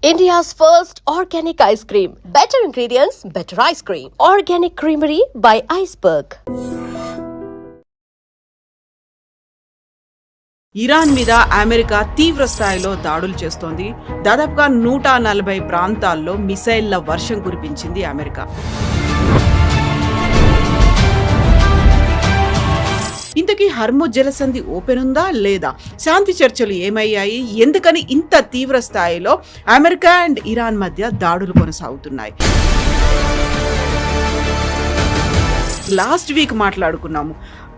India's first organic ice cream. Better ingredients, better ice cream. Organic Creamery by Iceberg. Iran మీద America తీవ్ర స్థాయిలో దాడులు చేస్తోంది. దాదాపుగా 140 ప్రాంతాల్లో మిసైళ్ల వర్షం కురిపించింది అమెరికా. ఇంతకీ హర్ముజ్ జలసంధి ఓపెన్ ఉందా లేదా? శాంతి చర్చలు ఏమయ్యాయి? ఎందుకని ఇంత తీవ్ర స్థాయిలో అమెరికా అండ్ ఇరాన్ మధ్య దాడులు కొనసాగుతున్నాయి? లాస్ట్ వీక్ మాట్లాడుకున్నాము,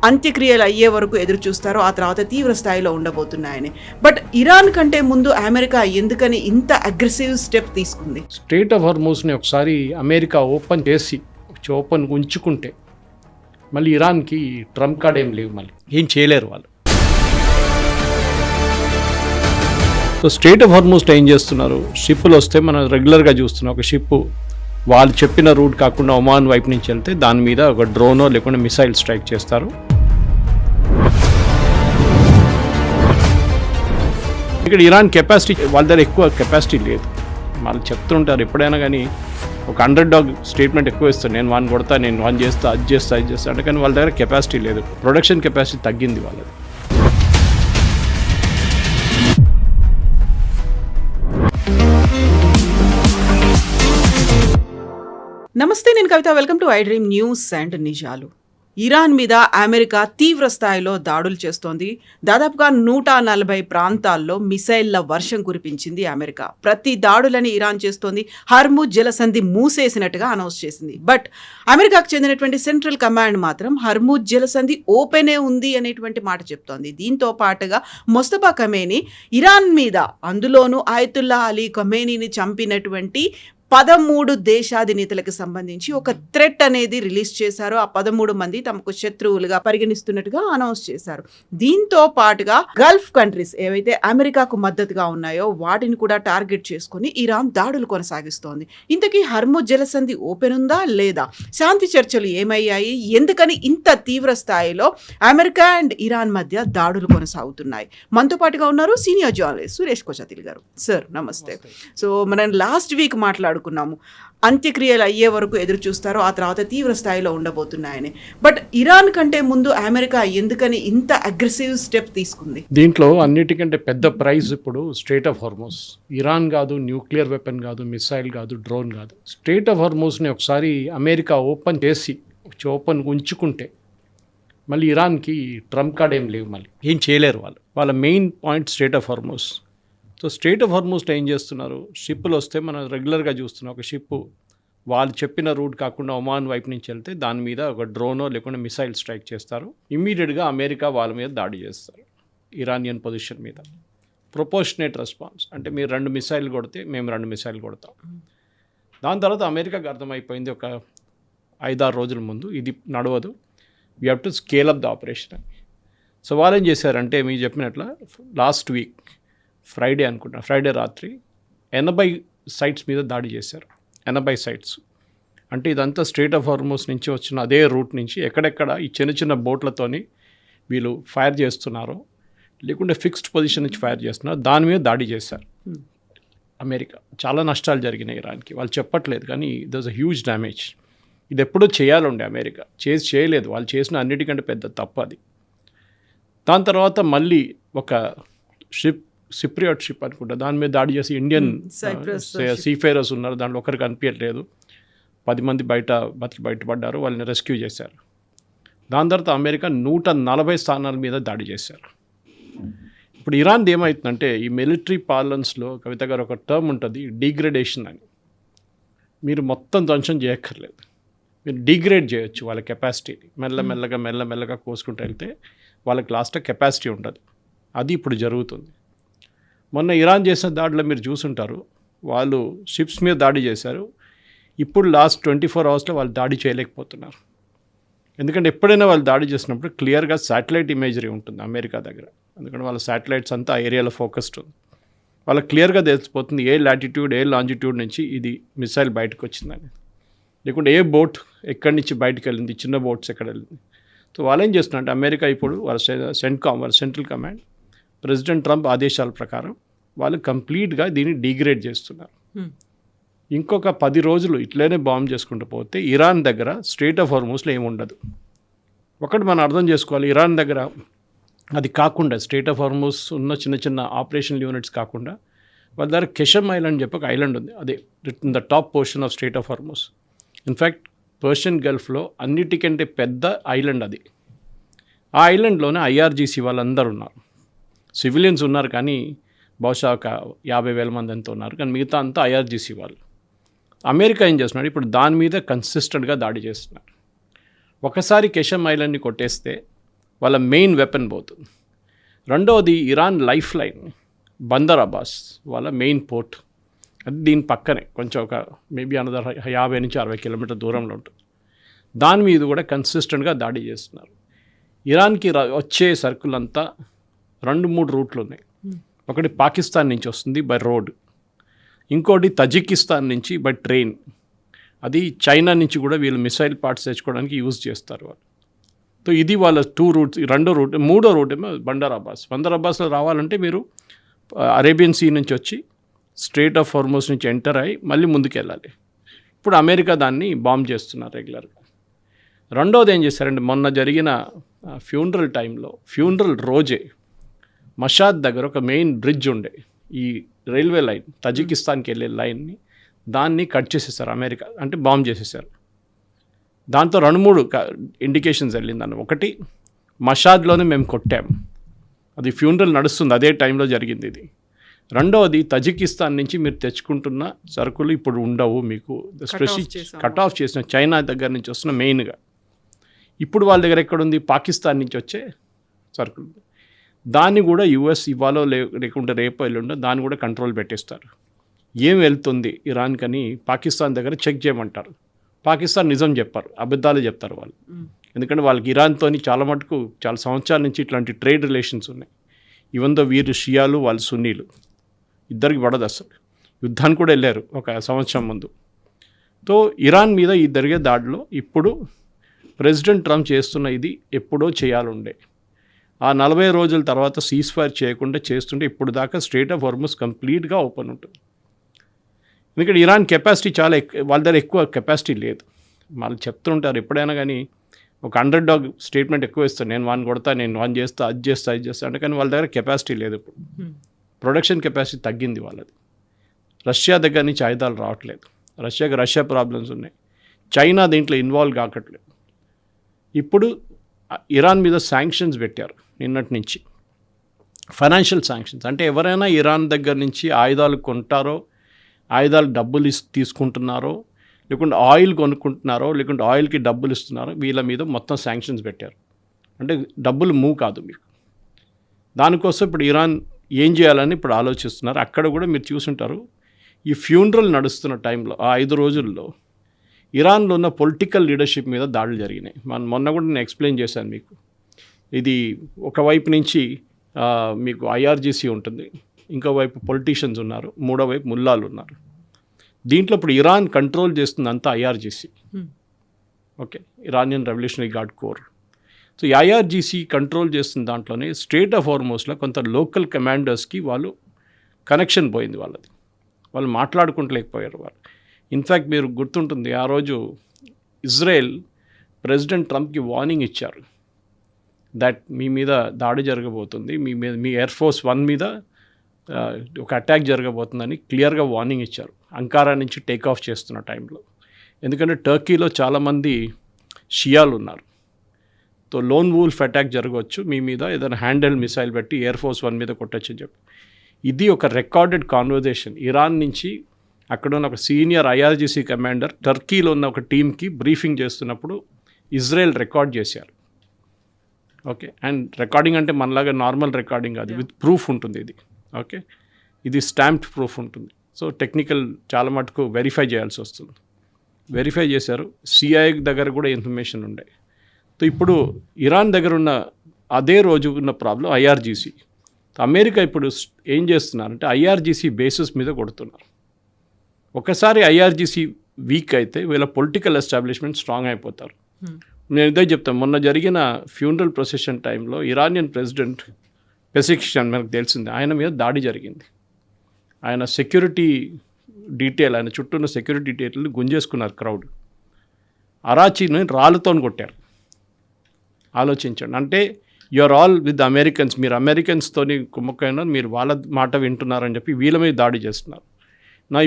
అంత్యక్రియలు అయ్యే వరకు ఎదురు చూస్తారో ఆ తర్వాత తీవ్ర స్థాయిలో ఉండబోతున్నాయని. బట్ ఇరాన్ కంటే ముందు అమెరికా ఎందుకని ఇంత అగ్రెసివ్ స్టెప్ తీసుకుంది? స్ట్రెయిట్ ఆఫ్ హార్మోజ్ని ఒకసారి అమెరికా ఓపెన్ చేసి ఓపెన్ ఉంచుకుంటే మళ్ళీ ఇరాన్కి ట్రంప్ కార్డ్ ఏం లేవు, మళ్ళీ ఏం చేయలేరు వాళ్ళు. సో స్ట్రెయిట్ ఆఫ్ హార్మోజ్ ఏం చేస్తున్నారు, షిప్పులు వస్తే మనం రెగ్యులర్గా చూస్తున్నాం. ఒక షిప్ వాళ్ళు చెప్పిన రూట్ కాకుండా ఒమాన్ వైపు నుంచి వెళ్తే దాని మీద ఒక డ్రోనో లేకుండా మిసైల్ స్ట్రైక్ చేస్తారు. ఇక్కడ ఇరాన్ కెపాసిటీ వాళ్ళ దగ్గర ఎక్కువ కెపాసిటీ లేదు. వాళ్ళు చెప్తుంటారు ఎప్పుడైనా కానీ ఒక అండర్డాగ్ స్టేట్మెంట్ ఎక్కువ ఇస్తాను, నేను వాడిని కొడతా, నేను వాడిని చేస్తా, అది చేస్తా అంటే, కానీ వాళ్ళ దగ్గర కెపాసిటీ లేదు, ప్రొడక్షన్ కెపాసిటీ తగ్గింది వాళ్ళది. నమస్తే, నేను Kavitha. Welcome to I dream news and నిజాలు. ఇరాన్ మీద అమెరికా తీవ్ర స్థాయిలో దాడులు చేస్తోంది. దాదాపుగా 140 ప్రాంతాల్లో మిసైళ్ల వర్షం కురిపించింది అమెరికా. ప్రతి దాడులని ఇరాన్ చేస్తోంది. హర్ముజ్ జలసంధి మూసేసినట్టుగా అనౌన్స్ చేసింది. బట్ అమెరికాకు చెందినటువంటి సెంట్రల్ కమాండ్ మాత్రం హర్ముజ్ జలసంధి ఓపెనే ఉంది అనేటువంటి మాట చెప్తోంది. దీంతో పాటుగా మొస్తఫా ఖమేనీ ఇరాన్ మీద, అందులోనూ ఆయతుల్లా అలీ ఖమేనీని చంపినటువంటి 13 దేశాధినేతలకు సంబంధించి ఒక థ్రెట్ అనేది రిలీజ్ చేశారు. ఆ 13 మంది తమకు శత్రువులుగా పరిగణిస్తున్నట్టుగా అనౌన్స్ చేశారు. దీంతో పాటుగా గల్ఫ్ కంట్రీస్ ఏవైతే అమెరికాకు మద్దతుగా ఉన్నాయో వాటిని కూడా టార్గెట్ చేసుకుని ఇరాన్ దాడులు కొనసాగిస్తోంది. ఇంతకీ హర్ముజ్ జలసంధి ఓపెన్ ఉందా లేదా? శాంతి చర్చలు ఏమయ్యాయి? ఎందుకని ఇంత తీవ్ర స్థాయిలో అమెరికా అండ్ ఇరాన్ మధ్య దాడులు కొనసాగుతున్నాయి? మనతో పాటుగా ఉన్నారు సీనియర్ జర్నలిస్ట్ సురేష్ కోచతిల్ గారు. సార్ నమస్తే. సో మనం లాస్ట్ వీక్ మాట్లాడుకున్నాము, అంత్యక్రియలు అయ్యే వరకు ఎదురు చూస్తారో ఆ తర్వాత తీవ్ర స్థాయిలో ఉండబోతున్నాయని. బట్ ఇరాన్ కంటే ముందు అమెరికా ఎందుకని ఇంత అగ్రెసివ్ స్టెప్ తీసుకుంది? దీంట్లో అన్నిటికంటే పెద్ద ప్రైజ్ ఇప్పుడు స్ట్రెయిట్ ఆఫ్ హార్మోజ్. ఇరాన్ కాదు, న్యూక్లియర్ వెపన్ కాదు, మిసైల్ కాదు, డ్రోన్ కాదు. స్ట్రెయిట్ ఆఫ్ హార్మోజ్ని ఒకసారి అమెరికా ఓపెన్ చేసి ఓపెన్ ఉంచుకుంటే మళ్ళీ ఇరాన్కి ట్రంప్ కార్డ్ ఏం లేవు, మళ్ళీ ఏం చేయలేరు వాళ్ళు. వాళ్ళ main point strait of Hormuz. So strait of హార్మోజ్లో ఏం చేస్తున్నారు, షిప్పులు వస్తే మనం రెగ్యులర్గా చూస్తున్నాం. ఒక షిప్ వాళ్ళు చెప్పిన రూట్ కాకుండా ఒమాన్ వైపు నుంచి వెళ్తే దాని మీద ఒక డ్రోనో లేకుండా మిసైల్ స్ట్రైక్ చేస్తారు. ఇమ్మీడియట్గా అమెరికా వాళ్ళ మీద దాడి చేస్తారు, ఇరానియన్ పొజిషన్ మీద. ప్రొపోర్షనేట్ రెస్పాన్స్ అంటే మీరు 2 మిసైల్ కొడితే మేము 2 మిసైల్ కొడతాం. దాని తర్వాత అమెరికాకు అర్థమైపోయింది ఒక 5-6 రోజుల ముందు ఇది నడవదు, we have to scale up the operation అని. సో వాళ్ళు ఏం చేశారంటే మీకు చెప్పినట్ల లాస్ట్ వీక్ ఫ్రైడే అనుకుంటా, ఫ్రైడే రాత్రి 80 సైట్స్ మీద దాడి చేశారు. 80 సైట్స్ అంటే ఇదంతా స్ట్రెయిట్ ఆఫ్ హార్మోజ్ నుంచి వచ్చిన అదే రూట్ నుంచి ఎక్కడెక్కడ ఈ చిన్న చిన్న బోట్లతోని వీళ్ళు ఫైర్ చేస్తున్నారో లేకుంటే ఫిక్స్డ్ పొజిషన్ నుంచి ఫైర్ చేస్తున్నారో దాని మీద దాడి చేశారు అమెరికా. చాలా నష్టాలు జరిగినాయి ఇరాన్కి. వాళ్ళు చెప్పట్లేదు కానీ దర్ హ్యూజ్ డ్యామేజ్. ఇది ఎప్పుడూ చేయాలండి అమెరికా, చేయలేదు. వాళ్ళు చేసిన అన్నిటికంటే పెద్ద తప్పు అది. దాని తర్వాత మళ్ళీ ఒక సిప్రియాట్ షిప్ అనుకుంటా, దాని మీద దాడి చేసి ఇండియన్ సీఫేరర్స్ ఉన్నారు, దాంట్లో ఒకరికి అనిపించట్లేదు, 10 మంది బయటపడ్డారు, వాళ్ళని రెస్క్యూ చేశారు. దాని తర్వాత అమెరికా 140 స్థానాల మీద దాడి చేశారు. ఇప్పుడు ఇరాన్ ఏమవుతుందంటే ఈ మిలిటరీ పార్లెన్స్లో కవిత గారు ఒక టర్మ్ ఉంటుంది, డిగ్రేడేషన్ అని. మీరు మొత్తం ధ్వంసం చేయక్కర్లేదు, మీరు డిగ్రేడ్ చేయొచ్చు వాళ్ళ కెపాసిటీని. మెల్లమెల్లగా కోసుకుంటూ వెళ్తే వాళ్ళకి లాస్ట్ కెపాసిటీ ఉంటుంది. అది ఇప్పుడు జరుగుతుంది. మొన్న ఇరాన్ చేసిన దాడిలో మీరు చూసుంటారు, వాళ్ళు షిప్స్ మీద దాడి చేశారు. ఇప్పుడు లాస్ట్ 24 అవర్స్లో వాళ్ళు దాడి చేయలేకపోతున్నారు. ఎందుకంటే ఎప్పుడైనా వాళ్ళు దాడి చేసినప్పుడు క్లియర్గా శాటిలైట్ ఇమేజరీ ఉంటుంది అమెరికా దగ్గర. ఎందుకంటే వాళ్ళ శాటిలైట్స్ అంతా ఆ ఏరియాలో ఫోకస్డ్ ఉంది. వాళ్ళకి క్లియర్గా తెలిసిపోతుంది ఏ లాటిట్యూడ్ ఏ లాంజిట్యూడ్ నుంచి ఇది మిసైల్ బయటకు వచ్చిందని, లేకుంటే ఏ బోట్ ఎక్కడి నుంచి బయటకు వెళ్ళింది, చిన్న బోట్స్ ఎక్కడ వెళ్ళింది. సో వాళ్ళు ఏం చేస్తున్నారంటే అమెరికా ఇప్పుడు వాళ్ళ సెంట్రల్ కమాండ్ ప్రెసిడెంట్ ట్రంప్ ఆదేశాల ప్రకారం వాళ్ళు కంప్లీట్గా దీన్ని డిగ్రేడ్ చేస్తున్నారు. ఇంకొక 10 రోజులు ఇట్లనే బాంబ్ చేసుకుంటూ పోతే ఇరాన్ దగ్గర స్ట్రెయిట్ ఆఫ్ హార్మోస్లో ఏముండదు. ఒకటి మనం అర్థం చేసుకోవాలి, ఇరాన్ దగ్గర అది కాకుండా స్ట్రెయిట్ ఆఫ్ హార్మోస్ ఉన్న చిన్న చిన్న ఆపరేషనల్ యూనిట్స్ కాకుండా వాళ్ళ దగ్గర కెషమ్ ఐలాండ్ చెప్పి ఒక ఐలాండ్ ఉంది. అదే in the top portion of strait of Hormuz. In fact Persian గల్ఫ్లో అన్నిటికంటే పెద్ద ఐలాండ్ అది. ఆ ఐలాండ్లోనే ఐఆర్జీసీ వాళ్ళందరూ ఉన్నారు. సివిలియన్స్ ఉన్నారు కానీ బహుశా ఒక 50,000 మంది అంతా ఉన్నారు, కానీ మిగతా అంతా ఐఆర్జీసీ వాళ్ళు. అమెరికా ఏం చేస్తున్నాడు, ఇప్పుడు దాని మీద కన్సిస్టెంట్గా దాడి చేస్తున్నారు. ఒకసారి కెషమ్ ఐలాండ్ని కొట్టేస్తే వాళ్ళ మెయిన్ వెపన్ పోతుంది. రెండవది Iran life line Bandar Abbas వాళ్ళ మెయిన్ పోర్ట్, అది దీని పక్కనే కొంచెం ఒక మేబీ అనదర్ 50 నుంచి 60 కిలోమీటర్ దూరంలో ఉంటుంది. దాని మీద కూడా కన్సిస్టెంట్గా దాడి చేస్తున్నారు. ఇరాన్కి వచ్చే సరుకులంతా 2-3 రూట్లు ఉన్నాయి. ఒకటి పాకిస్తాన్ నుంచి వస్తుంది బై రోడ్, ఇంకోటి తజికిస్తాన్ నుంచి బై ట్రైన్, అది చైనా నుంచి కూడా వీళ్ళు మిసైల్ పార్ట్స్ తెచ్చుకోవడానికి యూజ్ చేస్తారు వాళ్ళు. సో ఇది వాళ్ళ 2 రూట్స్. రెండో రూట్, మూడో రూట్ ఏమో బందర్ అబ్బాస్. బందర్ అబ్బాస్లో రావాలంటే మీరు అరేబియన్ సీ నుంచి వచ్చి స్ట్రెయిట్ ఆఫ్ హార్మోస్ నుంచి ఎంటర్ అయ్యి మళ్ళీ ముందుకు వెళ్ళాలి. ఇప్పుడు అమెరికా దాన్ని బాంబ్ చేస్తున్నారు రెగ్యులర్గా. రెండోది ఏం చేశారంటే మొన్న జరిగిన ఫ్యూనరల్ టైంలో, ఫ్యూనరల్ రోజే మషాద్ దగ్గర ఒక మెయిన్ బ్రిడ్జ్ ఉండే, ఈ రైల్వే లైన్ తజికిస్తాన్కి వెళ్ళే లైన్ని, దాన్ని కట్ చేసేసారు అమెరికా, అంటే బాంబ్ చేసేసారు. దాంతో 2-3 ఇండికేషన్స్ వెళ్ళిందని. ఒకటి, మషాద్లోనే మేము కొట్టాము, అది ఫ్యూనరల్ నడుస్తుంది, అదే టైంలో జరిగింది ఇది. రెండవది, తజికిస్తాన్ నుంచి మీరు తెచ్చుకుంటున్న సరుకులు ఇప్పుడు ఉండవు, మీకు కట్ ఆఫ్ చేసిన చైనా దగ్గర నుంచి వస్తున్న మెయిన్గా. ఇప్పుడు వాళ్ళ దగ్గర ఎక్కడుంది, పాకిస్తాన్ నుంచి వచ్చే సరుకులు. దాన్ని కూడా యుఎస్ ఇవ్వాలో లేకుంటే రేపో ఎల్లుండో దాన్ని కూడా కంట్రోల్ పెట్టేస్తారు. ఏం వెళ్తుంది ఇరాన్ కని పాకిస్తాన్ దగ్గర చెక్ చేయమంటారు. పాకిస్తాన్ నిజం చెప్పారు, అబద్ధాలు చెప్తారు వాళ్ళు. ఎందుకంటే వాళ్ళకి ఇరాన్తో చాలా మటుకు చాలా సంవత్సరాల నుంచి ఇట్లాంటి ట్రేడ్ రిలేషన్స్ ఉన్నాయి. ఈవెందో వీరు షియాలు, వాళ్ళు సున్నీలు, ఇద్దరికి పడదు అసలు. యుద్ధానికి కూడా వెళ్ళారు ఒక సంవత్సరం ముందు. సో ఇరాన్ మీద ఈ జరిగే దాడిలో ఇప్పుడు ప్రెసిడెంట్ ట్రంప్ చేస్తున్న ఇది ఎప్పుడో చేయాలుండే. ఆ 40 రోజుల తర్వాత సీజ్ ఫైర్ చేయకుండా చేస్తుంటే ఇప్పుడు దాకా స్ట్రెయిట్ ఆఫ్ హార్మోస్ కంప్లీట్గా ఓపెన్ ఉంటుంది. ఎందుకంటే ఇరాన్ కెపాసిటీ చాలా వాళ్ళ దగ్గర ఎక్కువ కెపాసిటీ లేదు. వాళ్ళు చెప్తుంటారు ఎప్పుడైనా కానీ ఒక అండర్డాగ్ స్టేట్మెంట్ ఎక్కువ ఇస్తాను, నేను వాడిని కొడతా, నేను వాడిని చేస్తా, అది చేస్తా అంటే, కానీ వాళ్ళ దగ్గర కెపాసిటీ లేదు. ఇప్పుడు ప్రొడక్షన్ కెపాసిటీ తగ్గింది వాళ్ళది. రష్యా దగ్గర నుంచి ఆయుధాలు రావట్లేదు, రష్యా ప్రాబ్లమ్స్ ఉన్నాయి, చైనా దీంట్లో ఇన్వాల్వ్ కాకట్లేదు. ఇప్పుడు ఇరాన్ మీద శాంక్షన్స్ పెట్టారు నిన్నటి నుంచి, ఫైనాన్షియల్ శాంక్షన్స్. అంటే ఎవరైనా ఇరాన్ దగ్గర నుంచి ఆయుధాలు కొంటారో, ఆయుధాలు డబ్బులు తీసుకుంటున్నారో, లేకుంటే ఆయిల్ కొనుక్కుంటున్నారో, లేకుంటే ఆయిల్కి డబ్బులు ఇస్తున్నారో, వీళ్ళ మీద మొత్తం శాంక్షన్స్ పెట్టారు. అంటే డబ్బులు మూవ్ కాదు మీకు. దానికోసం ఇప్పుడు ఇరాన్ ఏం చేయాలని ఇప్పుడు ఆలోచిస్తున్నారు. అక్కడ కూడా మీరు చూసుంటారు, ఈ ఫ్యూనరల్ నడుస్తున్న టైంలో ఆ 5 రోజుల్లో ఇరాన్లో ఉన్న పొలిటికల్ లీడర్షిప్ మీద దాడులు జరిగినాయి. మొన్న కూడా నేను ఎక్స్ప్లెయిన్ చేశాను మీకు. ఇది ఒకవైపు నుంచి మీకు ఐఆర్జీసీ ఉంటుంది, ఇంకోవైపు పొలిటీషియన్స్ ఉన్నారు, మూడో వైపు ముల్లాలు ఉన్నారు. దీంట్లో ఇప్పుడు ఇరాన్ కంట్రోల్ చేస్తుంది అంతా IRGC, okay, Iranian revolutionary guard core. So ఈ ఐఆర్జీసీ కంట్రోల్ చేస్తున్న దాంట్లోనే స్ట్రెయిట్ ఆఫ్ హార్మోస్లో కొంత లోకల్ కమాండర్స్కి వాళ్ళు కనెక్షన్ పోయింది వాళ్ళది, వాళ్ళు మాట్లాడుకుంటలేకపోయారు వాళ్ళు. ఇన్ఫ్యాక్ట్ మీరు గుర్తుంటుంది, ఆ రోజు ఇజ్రాయెల్ ప్రెసిడెంట్ ట్రంప్కి వార్నింగ్ ఇచ్చారు, దట్ మీ మీద దాడి జరగబోతుంది, మీ ఎయిర్ ఫోర్స్ 1 మీద ఒక అటాక్ జరగబోతుందని క్లియర్గా వార్నింగ్ ఇచ్చారు అంకారా నుంచి టేక్ ఆఫ్ చేస్తున్న టైంలో. ఎందుకంటే టర్కీలో చాలామంది షియాలు ఉన్నారు. సో లోన్ వూల్ఫ్ అటాక్ జరగవచ్చు మీ మీద, ఏదైనా హ్యాండెల్డ్ మిసైల్ పెట్టి ఎయిర్ ఫోర్స్ 1 మీద కొట్టచ్చు అని చెప్పి. ఇది ఒక రికార్డెడ్ కాన్వర్జేషన్. ఇరాన్ నుంచి అక్కడ ఉన్న ఒక సీనియర్ ఐఆర్జీసీ కమాండర్ టర్కీలో ఉన్న ఒక టీంకి బ్రీఫింగ్ చేస్తున్నప్పుడు ఇజ్రాయెల్ రికార్డ్ చేశారు, ఓకే. అండ్ రికార్డింగ్ అంటే మనలాగా నార్మల్ రికార్డింగ్ కాదు, విత్ ప్రూఫ్ ఉంటుంది ఇది, ఓకే. ఇది స్టాంప్డ్ ప్రూఫ్ ఉంటుంది. సో టెక్నికల్ చాలా మటుకు వెరిఫై చేయాల్సి వస్తుంది. వెరిఫై చేశారు. సిఐఏ దగ్గర కూడా ఇన్ఫర్మేషన్ ఉండే. సో ఇప్పుడు ఇరాన్ దగ్గర ఉన్న అదే రోజు ఉన్న ప్రాబ్లం ఐఆర్జీసీ. అమెరికా ఇప్పుడు ఏం చేస్తున్నారంటే ఐఆర్జీసీ బేసిస్ మీద కొడుతున్నారు. ఒకసారి ఐఆర్జీసీ వీక్ అయితే వీళ్ళ పొలిటికల్ ఎస్టాబ్లిష్మెంట్ స్ట్రాంగ్ అయిపోతారు. నేను ఇదే చెప్తాను, మొన్న జరిగిన ఫ్యూనరల్ ప్రొసెషన్ టైంలో ఇరానియన్ ప్రెసిడెంట్ పెసికిషాన్ మనకు తెలిసింది, ఆయన మీద దాడి జరిగింది. ఆయన సెక్యూరిటీ డీటెయిల్ ఆయన చుట్టూ ఉన్న సెక్యూరిటీ డీటెయిల్ని గుంజేసుకున్నారు క్రౌడ్. అరాచీని రాళ్ళతో కొట్టారు. ఆలోచించండి. అంటే యూఆర్ ఆల్ విత్ అమెరికన్స్, మీరు అమెరికన్స్తోని కుమ్మకైనా మీరు వాళ్ళ మాట వింటున్నారని చెప్పి వీళ్ళ మీద దాడి చేస్తున్నారు.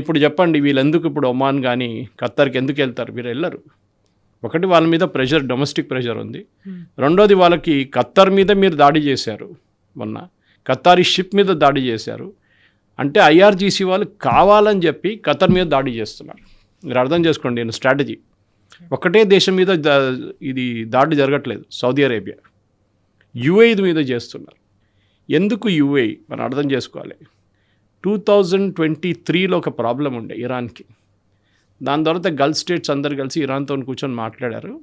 ఇప్పుడు చెప్పండి, వీళ్ళు ఎందుకు ఇప్పుడు ఒమాన్ కానీ ఖత్తర్కి ఎందుకు వెళ్తారు? వీరు వెళ్ళరు. ఒకటి, వాళ్ళ మీద ప్రెషర్, డొమెస్టిక్ ప్రెషర్ ఉంది. రెండోది, వాళ్ళకి ఖత్తర్ మీద మీరు దాడి చేశారు, మొన్న ఖత్తారీ షిప్ మీద దాడి చేశారు. అంటే ఐఆర్జీసీ వాళ్ళు కావాలని చెప్పి ఖత్తర్ మీద దాడి చేస్తున్నారు. మీరు అర్థం చేసుకోండి నేను స్ట్రాటజీ. ఒకటే దేశం మీద ఇది దాడి జరగట్లేదు. సౌదీ అరేబియా, యుఏఈ మీద చేస్తున్నారు. ఎందుకు యుఏఈ మనం అర్థం చేసుకోవాలి. 2023లో ఒక ప్రాబ్లం ఉండే ఇరాన్కి. దాని తర్వాత గల్ఫ్ స్టేట్స్ అందరు కలిసి ఇరాన్తో కూర్చొని మాట్లాడారు,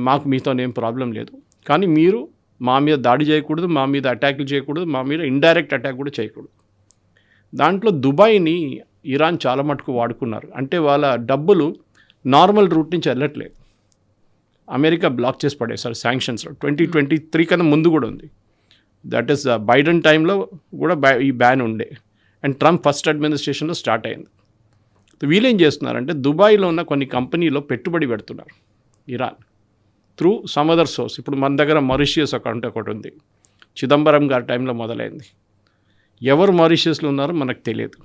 మాకు మీతో ఏం ప్రాబ్లం లేదు, కానీ మీరు మా మీద దాడి చేయకూడదు, మా మీద అటాక్లు చేయకూడదు, మా మీద ఇండైరెక్ట్ అటాక్ కూడా చేయకూడదు. దాంట్లో దుబాయ్ని ఇరాన్ చాలా మటుకు వాడుకున్నారు. అంటే వాళ్ళ డబ్బులు నార్మల్ రూట్ నుంచి వెళ్ళట్లేదు. అమెరికా బ్లాక్ చేసి పడేశారు శాంక్షన్స్లో. 2023 కన్నా ముందు కూడా ఉంది. దట్ ఈస్ బైడెన్ టైంలో కూడా ఈ బ్యాన్ ఉండే, అండ్ ట్రంప్ ఫస్ట్ అడ్మినిస్ట్రేషన్లో స్టార్ట్ అయింది. వీళ్ళేం చేస్తున్నారంటే దుబాయ్లో ఉన్న కొన్ని కంపెనీలో పెట్టుబడి పెడుతున్నారు Iran through some other source. ఇప్పుడు మన దగ్గర మారిషియస్ అకౌంట్ ఒకటి ఉంది, చిదంబరం గారి టైంలో మొదలైంది. ఎవరు మారిషియస్లో ఉన్నారో మనకు తెలియదు.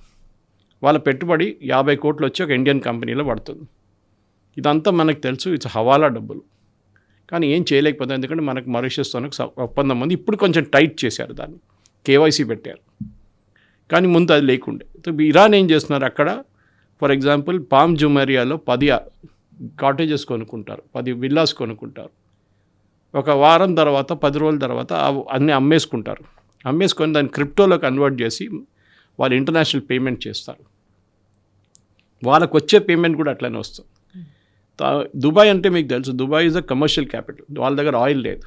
వాళ్ళ పెట్టుబడి 50 కోట్లు వచ్చి ఒక ఇండియన్ కంపెనీలో పడుతుంది. ఇదంతా మనకు తెలుసు, ఇట్స్ హవాలా డబ్బులు. కానీ ఏం చేయలేకపోతే, ఎందుకంటే మనకు మారిషియస్తో ఒప్పందం ఉంది. ఇప్పుడు కొంచెం టైట్ చేశారు దాన్ని, కేవైసీ పెట్టారు, కానీ ముందు అది లేకుండే. ఇరాన్ ఏం చేస్తున్నారు, అక్కడ ఫర్ ఎగ్జాంపుల్ పామ్ జుమేరియాలో 10 కాటేజెస్ కొనుక్కుంటారు, 10 విల్లాస్ కొనుక్కుంటారు. ఒక వారం తర్వాత 10 రోజుల తర్వాత అన్నీ అమ్మేసుకుంటారు. అమ్మేసుకొని దాన్ని క్రిప్టోలో కన్వర్ట్ చేసి వాళ్ళు ఇంటర్నేషనల్ పేమెంట్ చేస్తారు. వాళ్ళకు వచ్చే పేమెంట్ కూడా అట్లనే వస్తుంది. దుబాయ్ అంటే మీకు తెలుసు, Dubai is a commercial capital. వాళ్ళ దగ్గర ఆయిల్ లేదు,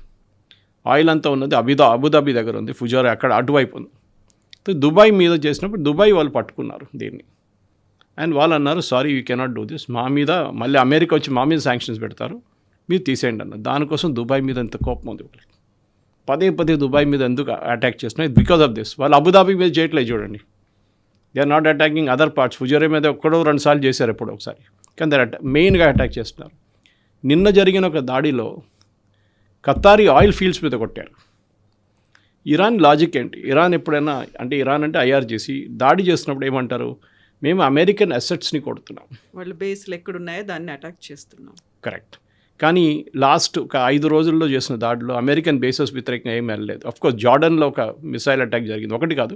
ఆయిల్ అంతా ఉన్నది అబుదాబి దగ్గర ఉంది, ఫుజారా అక్కడ అటువైపు ఉంది. దుబాయ్ మీద చేసినప్పుడు దుబాయ్ వాళ్ళు పట్టుకున్నారు దీన్ని, అండ్ వాళ్ళు అన్నారు sorry you cannot do this, మా మీద మళ్ళీ అమెరికా వచ్చి మా మీద శాంక్షన్స్ పెడతారు, మీరు తీసేయండి అన్నారు. దానికోసం దుబాయ్ మీద ఎంత కోపం ఉంది వాళ్ళకి. పదే దుబాయ్ మీద ఎందుకు అటాక్ చేస్తున్నారు? Because of this. వాళ్ళు అబుదాబి మీద చేయట్లేదు చూడండి, they are not attacking other parts. Fujairah మీద 1-2 సార్లు చేశారు ఎప్పుడో ఒకసారి, కానీ దే మెయిన్గా అటాక్ చేస్తున్నారు. నిన్న జరిగిన ఒక దాడిలో ఖత్తారీ ఆయిల్ ఫీల్డ్స్ మీద కొట్టారు. ఇరాన్ లాజిక్ ఏంటి? ఇరాన్ ఎప్పుడైనా అంటే ఇరాన్ అంటే ఐఆర్జీసీ దాడి చేస్తున్నప్పుడు ఏమంటారు, మేము అమెరికన్ అసెట్స్ని కొడుతున్నాం, వాళ్ళ బేస్లు ఎక్కడున్నాయో దాన్ని అటాక్ చేస్తున్నాం. కరెక్ట్. కానీ లాస్ట్ ఒక 5 రోజుల్లో చేసిన దాడిలో అమెరికన్ బేసెస్ వ్యతిరేకంగా ఏం వెళ్ళలేదు. అఫ్కోర్స్ జార్డన్లో ఒక మిసైల్ అటాక్ జరిగింది, ఒకటి కాదు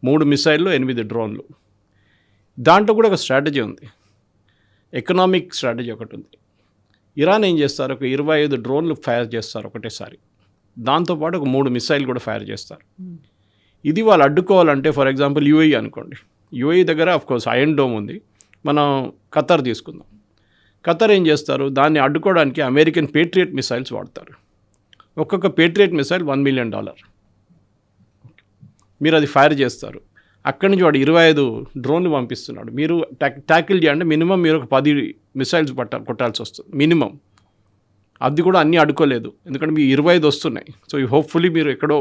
3 మిసైళ్ళు 8 డ్రోన్లు. దాంట్లో కూడా ఒక స్ట్రాటజీ ఉంది, ఎకనామిక్ స్ట్రాటజీ ఒకటి ఉంది. ఇరాన్ ఏం చేస్తారు, ఒక 25 డ్రోన్లు ఫైర్ చేస్తారు ఒకటేసారి, దాంతోపాటు ఒక 3 మిసైల్ కూడా ఫైర్ చేస్తారు. ఇది వాళ్ళు అడ్డుకోవాలంటే ఫర్ ఎగ్జాంపుల్ యూఏఈ అనుకోండి, యూఏఈ దగ్గర అఫ్కోర్స్ ఐరన్ డోమ్ ఉంది. మనం ఖత్తర్ తీసుకుందాం. ఖత్తర్ ఏం చేస్తారు, దాన్ని అడ్డుకోవడానికి అమెరికన్ పేట్రియట్ మిసైల్స్ వాడతారు. ఒక్కొక్క పేట్రియట్ మిసైల్ $1 మిలియన్. మీరు అది ఫైర్ చేస్తారు, అక్కడి నుంచి వాడు 25 డ్రోన్లు పంపిస్తున్నాడు. మీరు ట్యాకిల్ చేయాలంటే మినిమం మీరు ఒక 10 మిసైల్స్ కొట్టాల్సి వస్తుంది మినిమం. అది కూడా అన్నీ అడ్డుకోలేదు, ఎందుకంటే మీ 25 వస్తున్నాయి. సో హోప్ఫుల్లీ మీరు ఎక్కడో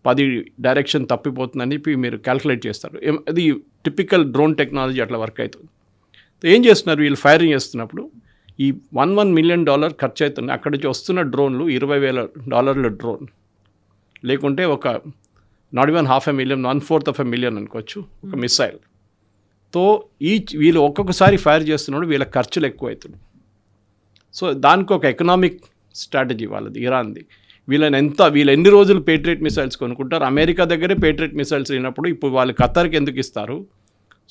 10 డైరెక్షన్ తప్పిపోతుందని చెప్పి మీరు క్యాల్కులేట్ చేస్తారు. అది టిపికల్ డ్రోన్ టెక్నాలజీ అట్లా వర్క్ అవుతుంది. ఏం చేస్తున్నారు వీళ్ళు, ఫైరింగ్ చేస్తున్నప్పుడు ఈ $1 మిలియన్ ఖర్చు అవుతుంది. అక్కడి నుంచి వస్తున్న డ్రోన్లు $20,000 డ్రోన్, లేకుంటే ఒక నాట్ ఈవెన్ $500,000, 1/4 మిలియన్ అనుకోవచ్చు ఒక మిసైల్. తో వీళ్ళు ఒక్కొక్కసారి ఫైర్ చేస్తున్నప్పుడు వీళ్ళ ఖర్చులు ఎక్కువ అవుతుంది. సో దానికి ఒక ఎకనామిక్ స్ట్రాటజీ వాళ్ళది, ఇరాన్ది. వీళ్ళు ఎన్ని రోజులు పేట్రియట్ మిసైల్స్ కొనుక్కుంటారు. అమెరికా దగ్గరే పేట్రియట్ మిసైల్స్ అయినప్పుడు ఇప్పుడు వాళ్ళు ఖత్తర్కి ఎందుకు ఇస్తారు,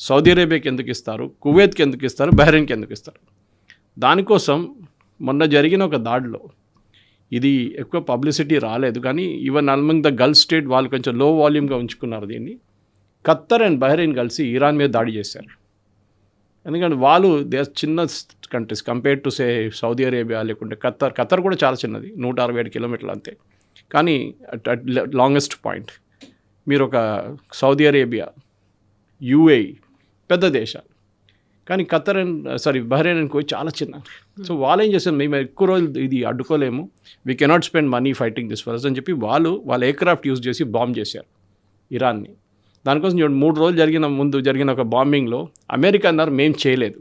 సౌదీ అరేబియాకి ఎందుకు ఇస్తారు, కువైత్కి ఎందుకు ఇస్తారు, బహ్రెయిన్కి ఎందుకు ఇస్తారు? దానికోసం మొన్న జరిగిన ఒక దాడిలో ఇది ఎక్కువ పబ్లిసిటీ రాలేదు, కానీ ఈవెన్ అల్మంగ్ ద గల్ఫ్ స్టేట్ వాళ్ళు కొంచెం లో వాల్యూమ్గా ఉంచుకున్నారు దీన్ని. ఖత్తర్ అండ్ బహ్రెయిన్ కలిసి ఇరాన్ మీద దాడి చేశారు. ఎందుకంటే వాళ్ళు చిన్న countries compare to say Saudi Arabia, లేకుంటే ఖత్తర్ కూడా చాలా చిన్నది, 167 కిలోమీటర్లు అంతే. కానీ అట్ లాంగెస్ట్ పాయింట్ మీరు ఒక సౌదీ అరేబియా, యుఏఈ పెద్ద దేశాలు, కానీ బహ్రెయిన్ అనుకో చాలా చిన్న. సో వాళ్ళు ఏం చేస్తారు, మేము ఎక్కువ రోజులు ఇది అడ్డుకోలేము, we cannot spend money fighting this first అని చెప్పి వాళ్ళ ఎయిర్క్రాఫ్ట్ యూజ్ చేసి బాంబ్ చేశారు ఇరాన్ని. దానికోసం 3 రోజులు ముందు జరిగిన ఒక బాంబింగ్లో అమెరికా అన్నారు మేము చేయలేదు.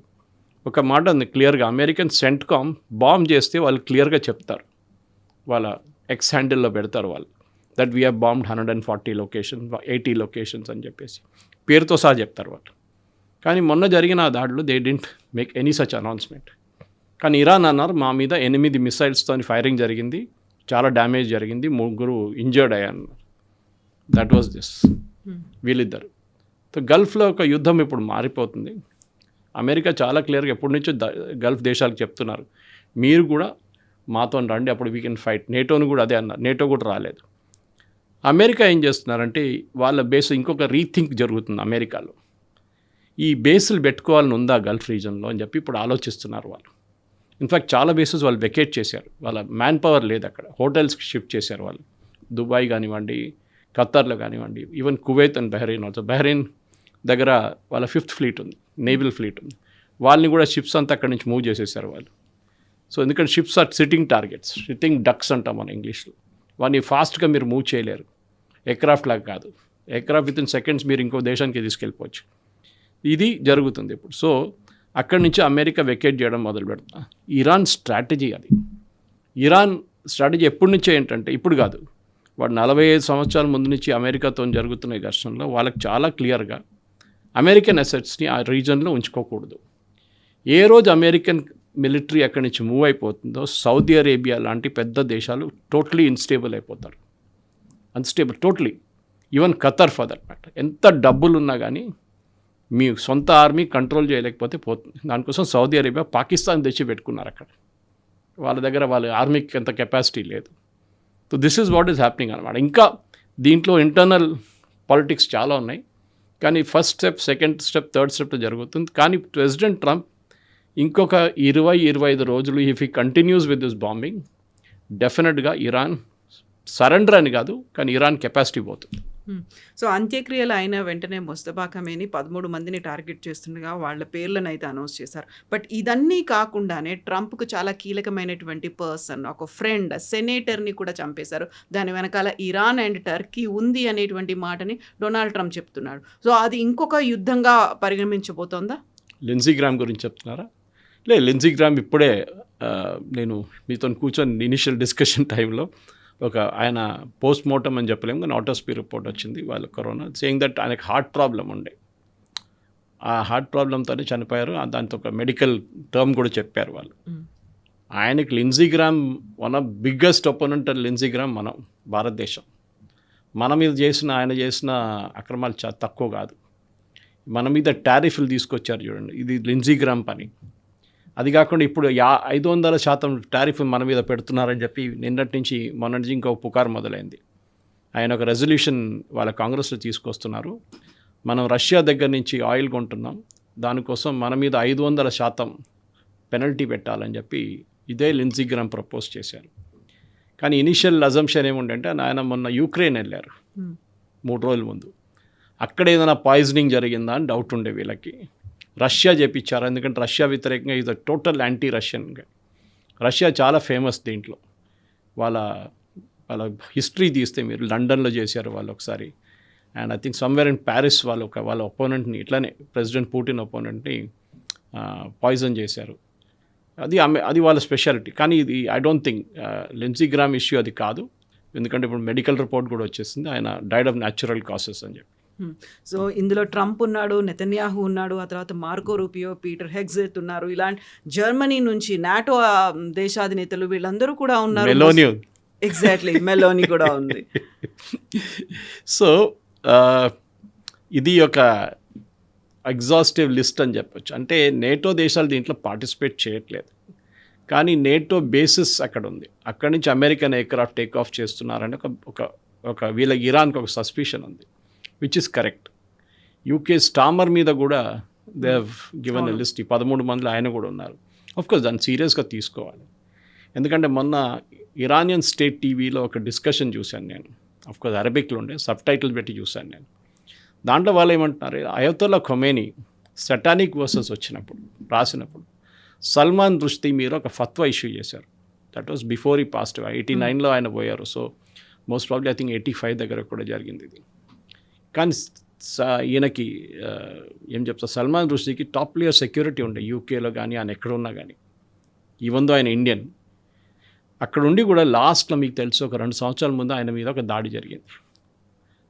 ఒక మాట ఉంది క్లియర్గా, అమెరికన్ సెంట్కామ్ బాంబ్ చేస్తే వాళ్ళు క్లియర్గా చెప్తారు, వాళ్ళ ఎక్స్ హ్యాండిల్లో పెడతారు వాళ్ళు, that we have bombed 140 locations 80 locations అని చెప్పేసి పేరుతో సహా చెప్తారు వాళ్ళు. కానీ మొన్న జరిగిన దాడిలో they didn't make any such announcement. కానీ ఇరాన్ అన్నారు మా మీద 8 మిసైల్స్తో ఫైరింగ్ జరిగింది, చాలా డ్యామేజ్ జరిగింది, 3 ఇంజర్డ్ అయ్యారు. దట్ వాజ్ దిస్ వీళ్ళిద్దరు. సో గల్ఫ్లో ఒక యుద్ధం ఇప్పుడు మారిపోతుంది. అమెరికా చాలా క్లియర్గా ఎప్పటి నుంచో గల్ఫ్ దేశాలకు చెప్తున్నారు మీరు కూడా మాతో రండి, అప్పుడు వీ కెన్ ఫైట్. నేటోని కూడా అదే అన్నారు, నేటో కూడా రాలేదు. అమెరికా ఏం చేస్తున్నారంటే వాళ్ళ బేస్ ఇంకొక రీథింక్ జరుగుతుంది అమెరికాలో. ఈ బేసులు పెట్టుకోవాలని ఉందా గల్ఫ్ రీజన్లో అని చెప్పి ఇప్పుడు ఆలోచిస్తున్నారు వాళ్ళు. ఇన్ఫ్యాక్ట్ చాలా బేసెస్ వాళ్ళు వెకేట్ చేశారు, వాళ్ళ మ్యాన్ పవర్ లేదు అక్కడ, హోటల్స్కి షిఫ్ట్ చేశారు వాళ్ళు. దుబాయ్ కానివ్వండి, ఖత్తర్లో కానివ్వండి, even Kuwait and Bahrain also. Bahrain దగ్గర వాళ్ళ 5th ఫ్లీట్ ఉంది, నేవల్ ఫ్లీట్ ఉంది, వాళ్ళని కూడా షిప్స్ అంతా అక్కడి నుంచి మూవ్ చేసేసారు వాళ్ళు. సో ఎందుకంటే ships are sitting targets, sitting ducks అంటాం మన ఇంగ్లీష్లో. వాడిని ఫాస్ట్గా మీరు మూవ్ చేయలేరు, ఎయిర్క్రాఫ్ట్ లాగా కాదు. ఎయిర్క్రాఫ్ట్ విత్ ఇన్ సెకండ్స్ మీరు ఇంకో దేశానికి తీసుకెళ్ళిపోవచ్చు. ఇది జరుగుతుంది ఇప్పుడు. సో అక్కడి నుంచి అమెరికా వెకేట్ చేయడం మొదలు పెడతా. ఇరాన్ స్ట్రాటజీ అది. ఇరాన్ స్ట్రాటజీ ఎప్పటి నుంచో ఏంటంటే ఇప్పుడు కాదు, వాడు 45 సంవత్సరాల ముందు నుంచి అమెరికాతో జరుగుతున్న ఈ ఘర్షణలో వాళ్ళకి చాలా క్లియర్గా అమెరికన్ అసెట్స్ని ఆ రీజన్లో ఉంచుకోకూడదు. ఏ రోజు అమెరికన్ మిలిటరీ అక్కడి నుంచి మూవ్ అయిపోతుందో సౌదీ అరేబియా లాంటి పెద్ద దేశాలు టోటలీ ఇన్స్టేబుల్ అయిపోతారు. Unstable totally. Even Qatar for that matter. ఎంత డబ్బులు ఉన్నా కానీ మీ సొంత ఆర్మీ కంట్రోల్ చేయలేకపోతే పోతుంది. దానికోసం సౌదీ అరేబియా పాకిస్తాన్ తెచ్చి పెట్టుకున్నారు అక్కడ. వాళ్ళ దగ్గర వాళ్ళ ఆర్మీకి ఎంత కెపాసిటీ లేదు. So this is what is happening అనమాట. ఇంకా దీంట్లో ఇంటర్నల్ పాలిటిక్స్ చాలా ఉన్నాయి, కానీ first step, second step, third step జరుగుతుంది. కానీ ప్రెసిడెంట్ ట్రంప్ ఇంకొక 20-25 రోజులు if he continues with this bombing డెఫినెట్గా ఇరాన్ సరెండర్ అని కాదు, కానీ ఇరాన్ కెపాసిటీ పోతుంది. సో అంత్యక్రియలు అయిన వెంటనే ముస్తఫా ఖమేని 13 మందిని టార్గెట్ చేస్తుండగా వాళ్ళ పేర్లను అయితే అనౌన్స్ చేశారు. బట్ ఇదన్నీ కాకుండానే ట్రంప్కు చాలా కీలకమైనటువంటి పర్సన్, ఒక ఫ్రెండ్, సెనేటర్ని కూడా చంపేశారు. దాని వెనకాల ఇరాన్ అండ్ టర్కీ ఉంది అనేటువంటి మాటని డొనాల్డ్ ట్రంప్ చెప్తున్నాడు. సో అది ఇంకొక యుద్ధంగా పరిగణించబోతోందా? లిండ్సీ గ్రామ్ గురించి చెప్తున్నారా? లిండ్సీ గ్రామ్ ఇప్పుడే నేను మీతో కూర్చొని ఇనిషియల్ డిస్కషన్ టైంలో ఒక ఆయన పోస్ట్ మార్టం అని చెప్పలేము కానీ ఆటోస్పీ రిపోర్ట్ వచ్చింది వాళ్ళ కరోనా, సేయింగ్ దట్ ఆయనకు హార్ట్ ప్రాబ్లం ఉండే, ఆ హార్ట్ ప్రాబ్లంతోనే చనిపోయారు. దాంతో ఒక మెడికల్ టర్మ్ కూడా చెప్పారు వాళ్ళు. ఆయనకి Lindsey Graham one of biggest opponent. Lindsey Graham మనం భారతదేశం, మన మీద ఆయన చేసిన అక్రమాలు చాలా తక్కువ కాదు. మన మీద టారిఫ్లు తీసుకొచ్చారు చూడండి, ఇది లిండ్సీ గ్రామ్ పని. అది కాకుండా ఇప్పుడు 500% టారిఫ్ మన మీద పెడుతున్నారని చెప్పి నిన్నటి నుంచి మొన్నటి నుంచి ఇంకొక పుకారు మొదలైంది. ఆయన ఒక రెజల్యూషన్ వాళ్ళ కాంగ్రెస్లో తీసుకొస్తున్నారు, మనం రష్యా దగ్గర నుంచి ఆయిల్ కొంటున్నాం, దానికోసం మన మీద 500% పెనల్టీ పెట్టాలని చెప్పి ఇదే లిండ్సీ గ్రామ్ ప్రపోజ్ చేశారు. కానీ ఇనిషియల్ అజంప్షన్ ఏముండంటే ఆయన మొన్న యుక్రెయిన్ వెళ్ళారు 3 రోజుల ముందు. అక్కడ ఏదైనా పాయిజనింగ్ జరిగిందా అని డౌట్ ఉండే వీళ్ళకి. రష్యా చేపించారు, ఎందుకంటే రష్యా వ్యతిరేకంగా ఇది టోటల్ యాంటీ రష్యన్గా. రష్యా చాలా ఫేమస్ దీంట్లో. వాళ్ళ హిస్టరీ తీస్తే మీరు లండన్లో చేశారు వాళ్ళు ఒకసారి, and I think somewhere in Paris వాళ్ళ ఒపోనెంట్ని ఇట్లానే ప్రెసిడెంట్ పుటిన్ ఒపోనెంట్ని పాయిజన్ చేశారు. అది వాళ్ళ స్పెషాలిటీ. కానీ ఇది I don't think Lindsey Graham issue అది కాదు, ఎందుకంటే ఇప్పుడు మెడికల్ రిపోర్ట్ కూడా వచ్చేసింది, ఆయన డైడ్ ఆఫ్ న్యాచురల్ కాసెస్ అని చెప్పి. సో ఇందులో ట్రంప్ ఉన్నాడు, నెతన్యాహు ఉన్నాడు, ఆ తర్వాత మార్కో రూపియో, పీటర్ హెగ్జెట్ ఉన్నారు, ఇలాంటి జర్మనీ నుంచి నాటో దేశాధినేతలు వీళ్ళందరూ కూడా ఉన్నారు. మెలోని ఎగ్జాక్ట్లీ, మెలోని కూడా ఉంది. సో ఇది ఒక ఎగ్జాస్టివ్ లిస్ట్ అని చెప్పొచ్చు. అంటే నేటో దేశాలు దీంట్లో పార్టిసిపేట్ చేయట్లేదు, కానీ నేటో బేసిస్ అక్కడ ఉంది. అక్కడి నుంచి అమెరికన్ ఎయిర్క్రాఫ్ట్ టేక్ ఆఫ్ చేస్తున్నారని ఒక వీళ్ళకి ఇరాన్కి ఒక సస్పిషన్ ఉంది, which is correct. UK stammer మీద కూడా they have given a list. 13 మందిలో ఆయన కూడా ఉన్నారు. ఆఫ్కోర్స్ దాన్ని సీరియస్గా తీసుకోవాలి, ఎందుకంటే మొన్న ఇరానియన్ స్టేట్ టీవీలో ఒక డిస్కషన్ చూశాను నేను. ఆఫ్కోర్స్ అరబిక్లో ఉండే, సబ్ టైటిల్ పెట్టి చూశాను నేను. దాంట్లో వాళ్ళు ఏమంటున్నారు, అయతొల్లా ఖొమేనీ సటానిక్ వర్సెస్ వచ్చినప్పుడు రాసినప్పుడు సల్మాన్ రుష్దీ మీరు ఒక ఫత్వా ఇష్యూ చేశారు. దట్ వాస్ బిఫోర్ ఈ పాస్ట్. 89లో ఆయన పోయారు. So most probably I think 85 దగ్గర కూడా జరిగింది ఇది. కానీ ఈయనకి ఏం చెప్తా, సల్మాన్ రుష్దీకి టాప్ లేయర్ సెక్యూరిటీ ఉండే యూకేలో కానీ ఆయన ఎక్కడ ఉన్నా కానీ, ఈవెన్ దో ఆయన ఇండియన్. అక్కడ ఉండి కూడా లాస్ట్లో మీకు తెలుసు ఒక 2 సంవత్సరాల ముందు ఆయన మీద ఒక దాడి జరిగింది.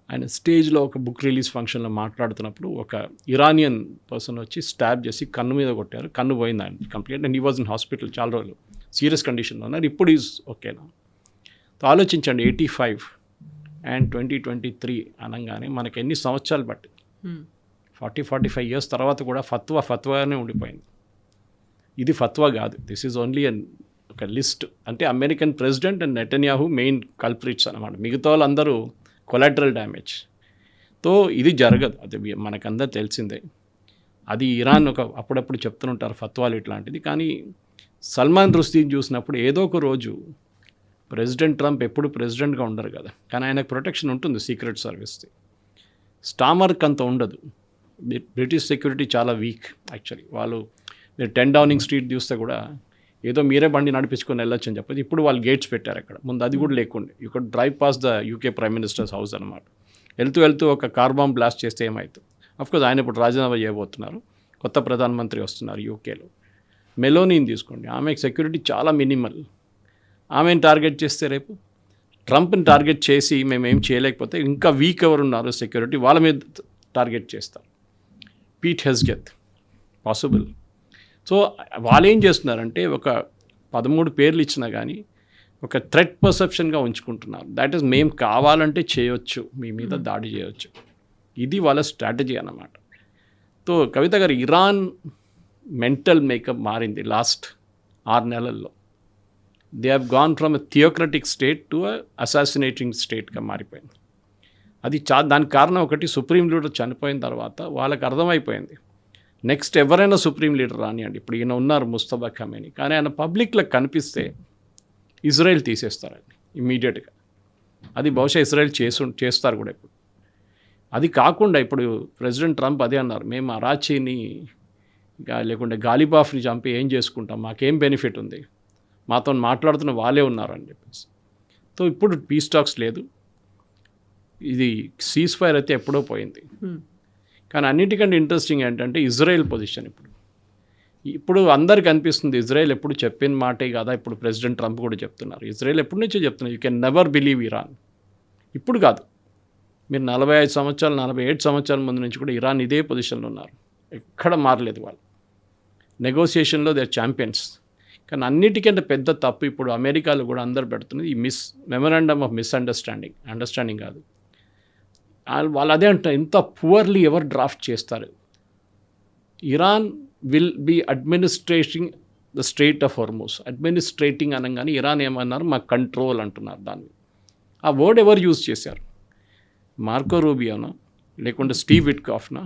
ఆయన స్టేజ్లో ఒక బుక్ రిలీజ్ ఫంక్షన్లో మాట్లాడుతున్నప్పుడు ఒక ఇరానియన్ పర్సన్ వచ్చి స్టాబ్ చేసి కన్ను మీద కొట్టారు. కన్ను పోయింది ఆయన complete. And he was in hospital చాలా రోజులు, సీరియస్ కండిషన్లో ఉన్నారు. ఇప్పుడు ఈజ్ ఓకేనా. ఆలోచించండి, 85 అండ్ 2023 అనగానే మనకి ఎన్ని సంవత్సరాలు బట్టి 40-45 ఇయర్స్ తర్వాత కూడా ఫత్వానే ఉండిపోయింది. ఇది ఫత్వా కాదు, దిస్ ఈజ్ ఓన్లీ ఒక లిస్ట్. అంటే American president and Netanyahu main culprits అనమాట. మిగతా వాళ్ళందరూ కొలాటరల్ డ్యామేజ్. తో ఇది జరగదు, అది మనకందరూ తెలిసిందే. అది ఇరాన్ అప్పుడప్పుడు చెప్తుంటారు ఫత్వాలు ఇట్లాంటిది. కానీ సల్మాన్ రుష్దీని చూసినప్పుడు ఏదో ఒక రోజు ప్రెసిడెంట్ ట్రంప్ ఎప్పుడు ప్రెసిడెంట్గా ఉండరు కదా, కానీ ఆయనకు ప్రొటెక్షన్ ఉంటుంది సీక్రెట్ సర్వీస్ది. స్టామర్కి అంత ఉండదు. బ్రిటిష్ సెక్యూరిటీ చాలా వీక్ యాక్చువల్లీ. వాళ్ళు మీరు 10 డౌనింగ్ స్ట్రీట్ చూస్తే కూడా ఏదో మీరే బండి నడిపించుకొని వెళ్ళొచ్చు అని చెప్పేసి ఇప్పుడు వాళ్ళు గేట్స్ పెట్టారు అక్కడ. ముందు అది కూడా లేకుండే. You could drive pass the UK prime ministers house అనమాట. వెళ్తూ ఒక కార్ బాంబ్ బ్లాస్ట్ చేస్తే ఏమవుతుంది. అఫ్కోర్స్ ఆయన ఇప్పుడు రాజీనామా చేయబోతున్నారు, కొత్త ప్రధానమంత్రి వస్తున్నారు యూకేలో. మెలోనీని తీసుకోండి, ఆమెకు సెక్యూరిటీ చాలా మినిమల్. ఆమెను టార్గెట్ చేస్తే రేపు ట్రంప్ని టార్గెట్ చేసి మేమేం చేయలేకపోతే ఇంకా వీక్ ఎవరు ఉన్నారు సెక్యూరిటీ వాళ్ళ మీద టార్గెట్ చేస్తారు. Pete హెస్గెత్ possible. సో వాళ్ళు ఏం చేస్తున్నారంటే ఒక 13 పేర్లు ఇచ్చినా కానీ ఒక థ్రెట్ పర్సెప్షన్గా ఉంచుకుంటున్నారు. దాట్ ఈస్ మేము కావాలంటే చేయొచ్చు, మీ మీద దాడి చేయొచ్చు. ఇది వాళ్ళ స్ట్రాటజీ అన్నమాట. సో కవిత గారు, ఇరాన్ మెంటల్ మేకప్ మారింది లాస్ట్ 6 నెలల్లో. They have gone from a theocratic state to assassinating స్టేట్గా మారిపోయింది. అది దానికి కారణం ఒకటి, సుప్రీం లీడర్ చనిపోయిన తర్వాత వాళ్ళకి అర్థమైపోయింది నెక్స్ట్ ఎవరైనా సుప్రీం లీడర్ రానియండి. ఇప్పుడు ఈయన ఉన్నారు ముస్తఫా ఖమేని, కానీ ఆయన పబ్లిక్లో కనిపిస్తే ఇజ్రాయెల్ తీసేస్తారండి ఇమ్మీడియట్గా. అది బహుశా ఇజ్రాయెల్ చేస్తారు కూడా ఇప్పుడు. అది కాకుండా ఇప్పుడు ప్రెసిడెంట్ ట్రంప్ అదే అన్నారు, మేము అరాచీని లేకుంటే గాలిబాఫ్ని చంపి ఏం చేసుకుంటాం, మాకేం బెనిఫిట్ ఉంది, మాతో మాట్లాడుతున్న వాళ్ళే ఉన్నారని చెప్పేసి. సో ఇప్పుడు పీస్ టాక్స్ లేదు, ఇది సీజ్ ఫైర్ అయితే ఎప్పుడో పోయింది. కానీ అన్నిటికంటే ఇంట్రెస్టింగ్ ఏంటంటే ఇజ్రాయెల్ పొజిషన్. ఇప్పుడు అందరికీ అనిపిస్తుంది ఇజ్రాయెల్ ఎప్పుడు చెప్పిన మాటే కదా, ఇప్పుడు ప్రెసిడెంట్ ట్రంప్ కూడా చెప్తున్నారు. ఇజ్రాయెల్ ఎప్పటి నుంచో చెప్తున్నారు, you can never believe Iran. ఇప్పుడు కాదు, మీరు 45 సంవత్సరాలు 47 సంవత్సరాల ముందు నుంచి కూడా ఇరాన్ ఇదే పొజిషన్లో ఉన్నారు, ఎక్కడ మారలేదు వాళ్ళు. నెగోసియేషన్లో దే ఆర్ ఛాంపియన్స్. కానీ అన్నిటికంటే పెద్ద తప్పు ఇప్పుడు అమెరికాలో కూడా అందరు పెడుతున్నది ఈ మెమరాండమ్ ఆఫ్ అండర్స్టాండింగ్ కాదు. వాళ్ళు అదే అంటారు, ఇంత పువర్లీ ఎవరు డ్రాఫ్ట్ చేస్తారు. Iran will be administrating the strait of Hormuz. Administrating అనగానే ఇరాన్ ఏమన్నారు, మా కంట్రోల్ అంటున్నారు. దాన్ని ఆ వర్డ్ ఎవరు యూజ్ చేశారు? మార్కో రూబియోనా, లేకుంటే స్టీవ్ విట్కాఫ్నా,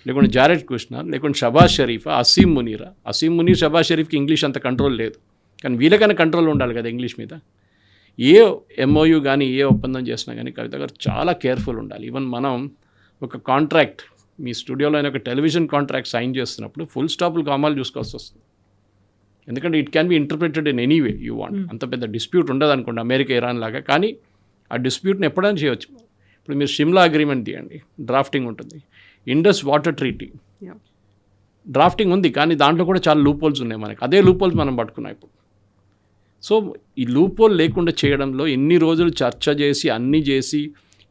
లేకుంటే జారెడ్ కుష్నర్, లేకుంటే షబాజ్ షరీఫా, అసీం మునీర్ షబాజ్ షరీఫ్కి ఇంగ్లీష్ అంత కంట్రోల్ లేదు, కానీ వీళ్ళకైనా కంట్రోల్ ఉండాలి కదా ఇంగ్లీష్ మీద. ఏ ఎంఓయూ కానీ ఏ ఒప్పందం చేసినా కానీ కవిత గారు చాలా కేర్ఫుల్ ఉండాలి. ఈవెన్ మనం ఒక కాంట్రాక్ట్, మీ స్టూడియోలో అయినా ఒక టెలివిజన్ కాంట్రాక్ట్ సైన్ చేస్తున్నప్పుడు ఫుల్ స్టాపులు కామాలు చూసుకోవాల్సి వస్తుంది. ఎందుకంటే it can be interpreted in any way you want. అంత పెద్ద డిస్ప్యూట్ ఉండదు అనుకోండి అమెరికా ఇరాన్ లాగా, కానీ ఆ డిస్ప్యూట్ని ఎప్పుడైనా చేయవచ్చు. ఇప్పుడు మీరు షిమ్లా అగ్రిమెంట్ తీయండి, డ్రాఫ్టింగ్ ఉంటుంది. ఇండస్ వాటర్ ట్రీటీ డ్రాఫ్టింగ్ ఉంది, కానీ దాంట్లో కూడా చాలా లూపోల్స్ ఉన్నాయి మనకి. అదే లూపోల్స్ మనం పట్టుకున్నాం ఇప్పుడు. సో ఈ లూపోల్ లేకుండా చేయడంలో ఎన్ని రోజులు చర్చ చేసి అన్నీ చేసి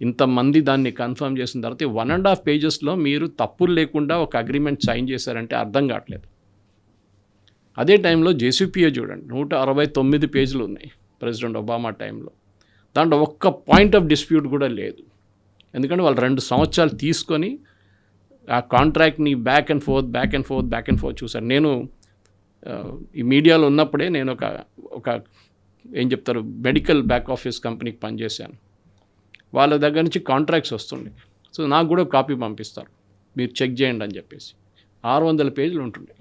ఇంతమంది దాన్ని కన్ఫర్మ్ చేసిన తర్వాత 1.5 పేజెస్లో మీరు తప్పులు లేకుండా ఒక అగ్రిమెంట్ సైన్ చేశారంటే అర్థం కావట్లేదు. అదే టైంలో జేసీపీఏ చూడండి, 169 పేజీలు ఉన్నాయి ప్రెసిడెంట్ ఒబామా టైంలో. దాంట్లో ఒక్క పాయింట్ ఆఫ్ డిస్ప్యూట్ కూడా లేదు. ఎందుకంటే వాళ్ళు 2 సంవత్సరాలు తీసుకొని ఆ కాంట్రాక్ట్ని బ్యాక్ అండ్ ఫోర్త్ చూశాను. నేను ఈ మీడియాలో ఉన్నప్పుడే నేను ఒక ఏం చెప్తారు మెడికల్ బ్యాక్ ఆఫీస్ కంపెనీకి పనిచేశాను. వాళ్ళ దగ్గర నుంచి కాంట్రాక్ట్స్ వస్తుండే. సో నాకు కూడా కాపీ పంపిస్తారు, మీరు చెక్ చేయండి అని చెప్పేసి. 600 పేజీలు ఉంటుండే.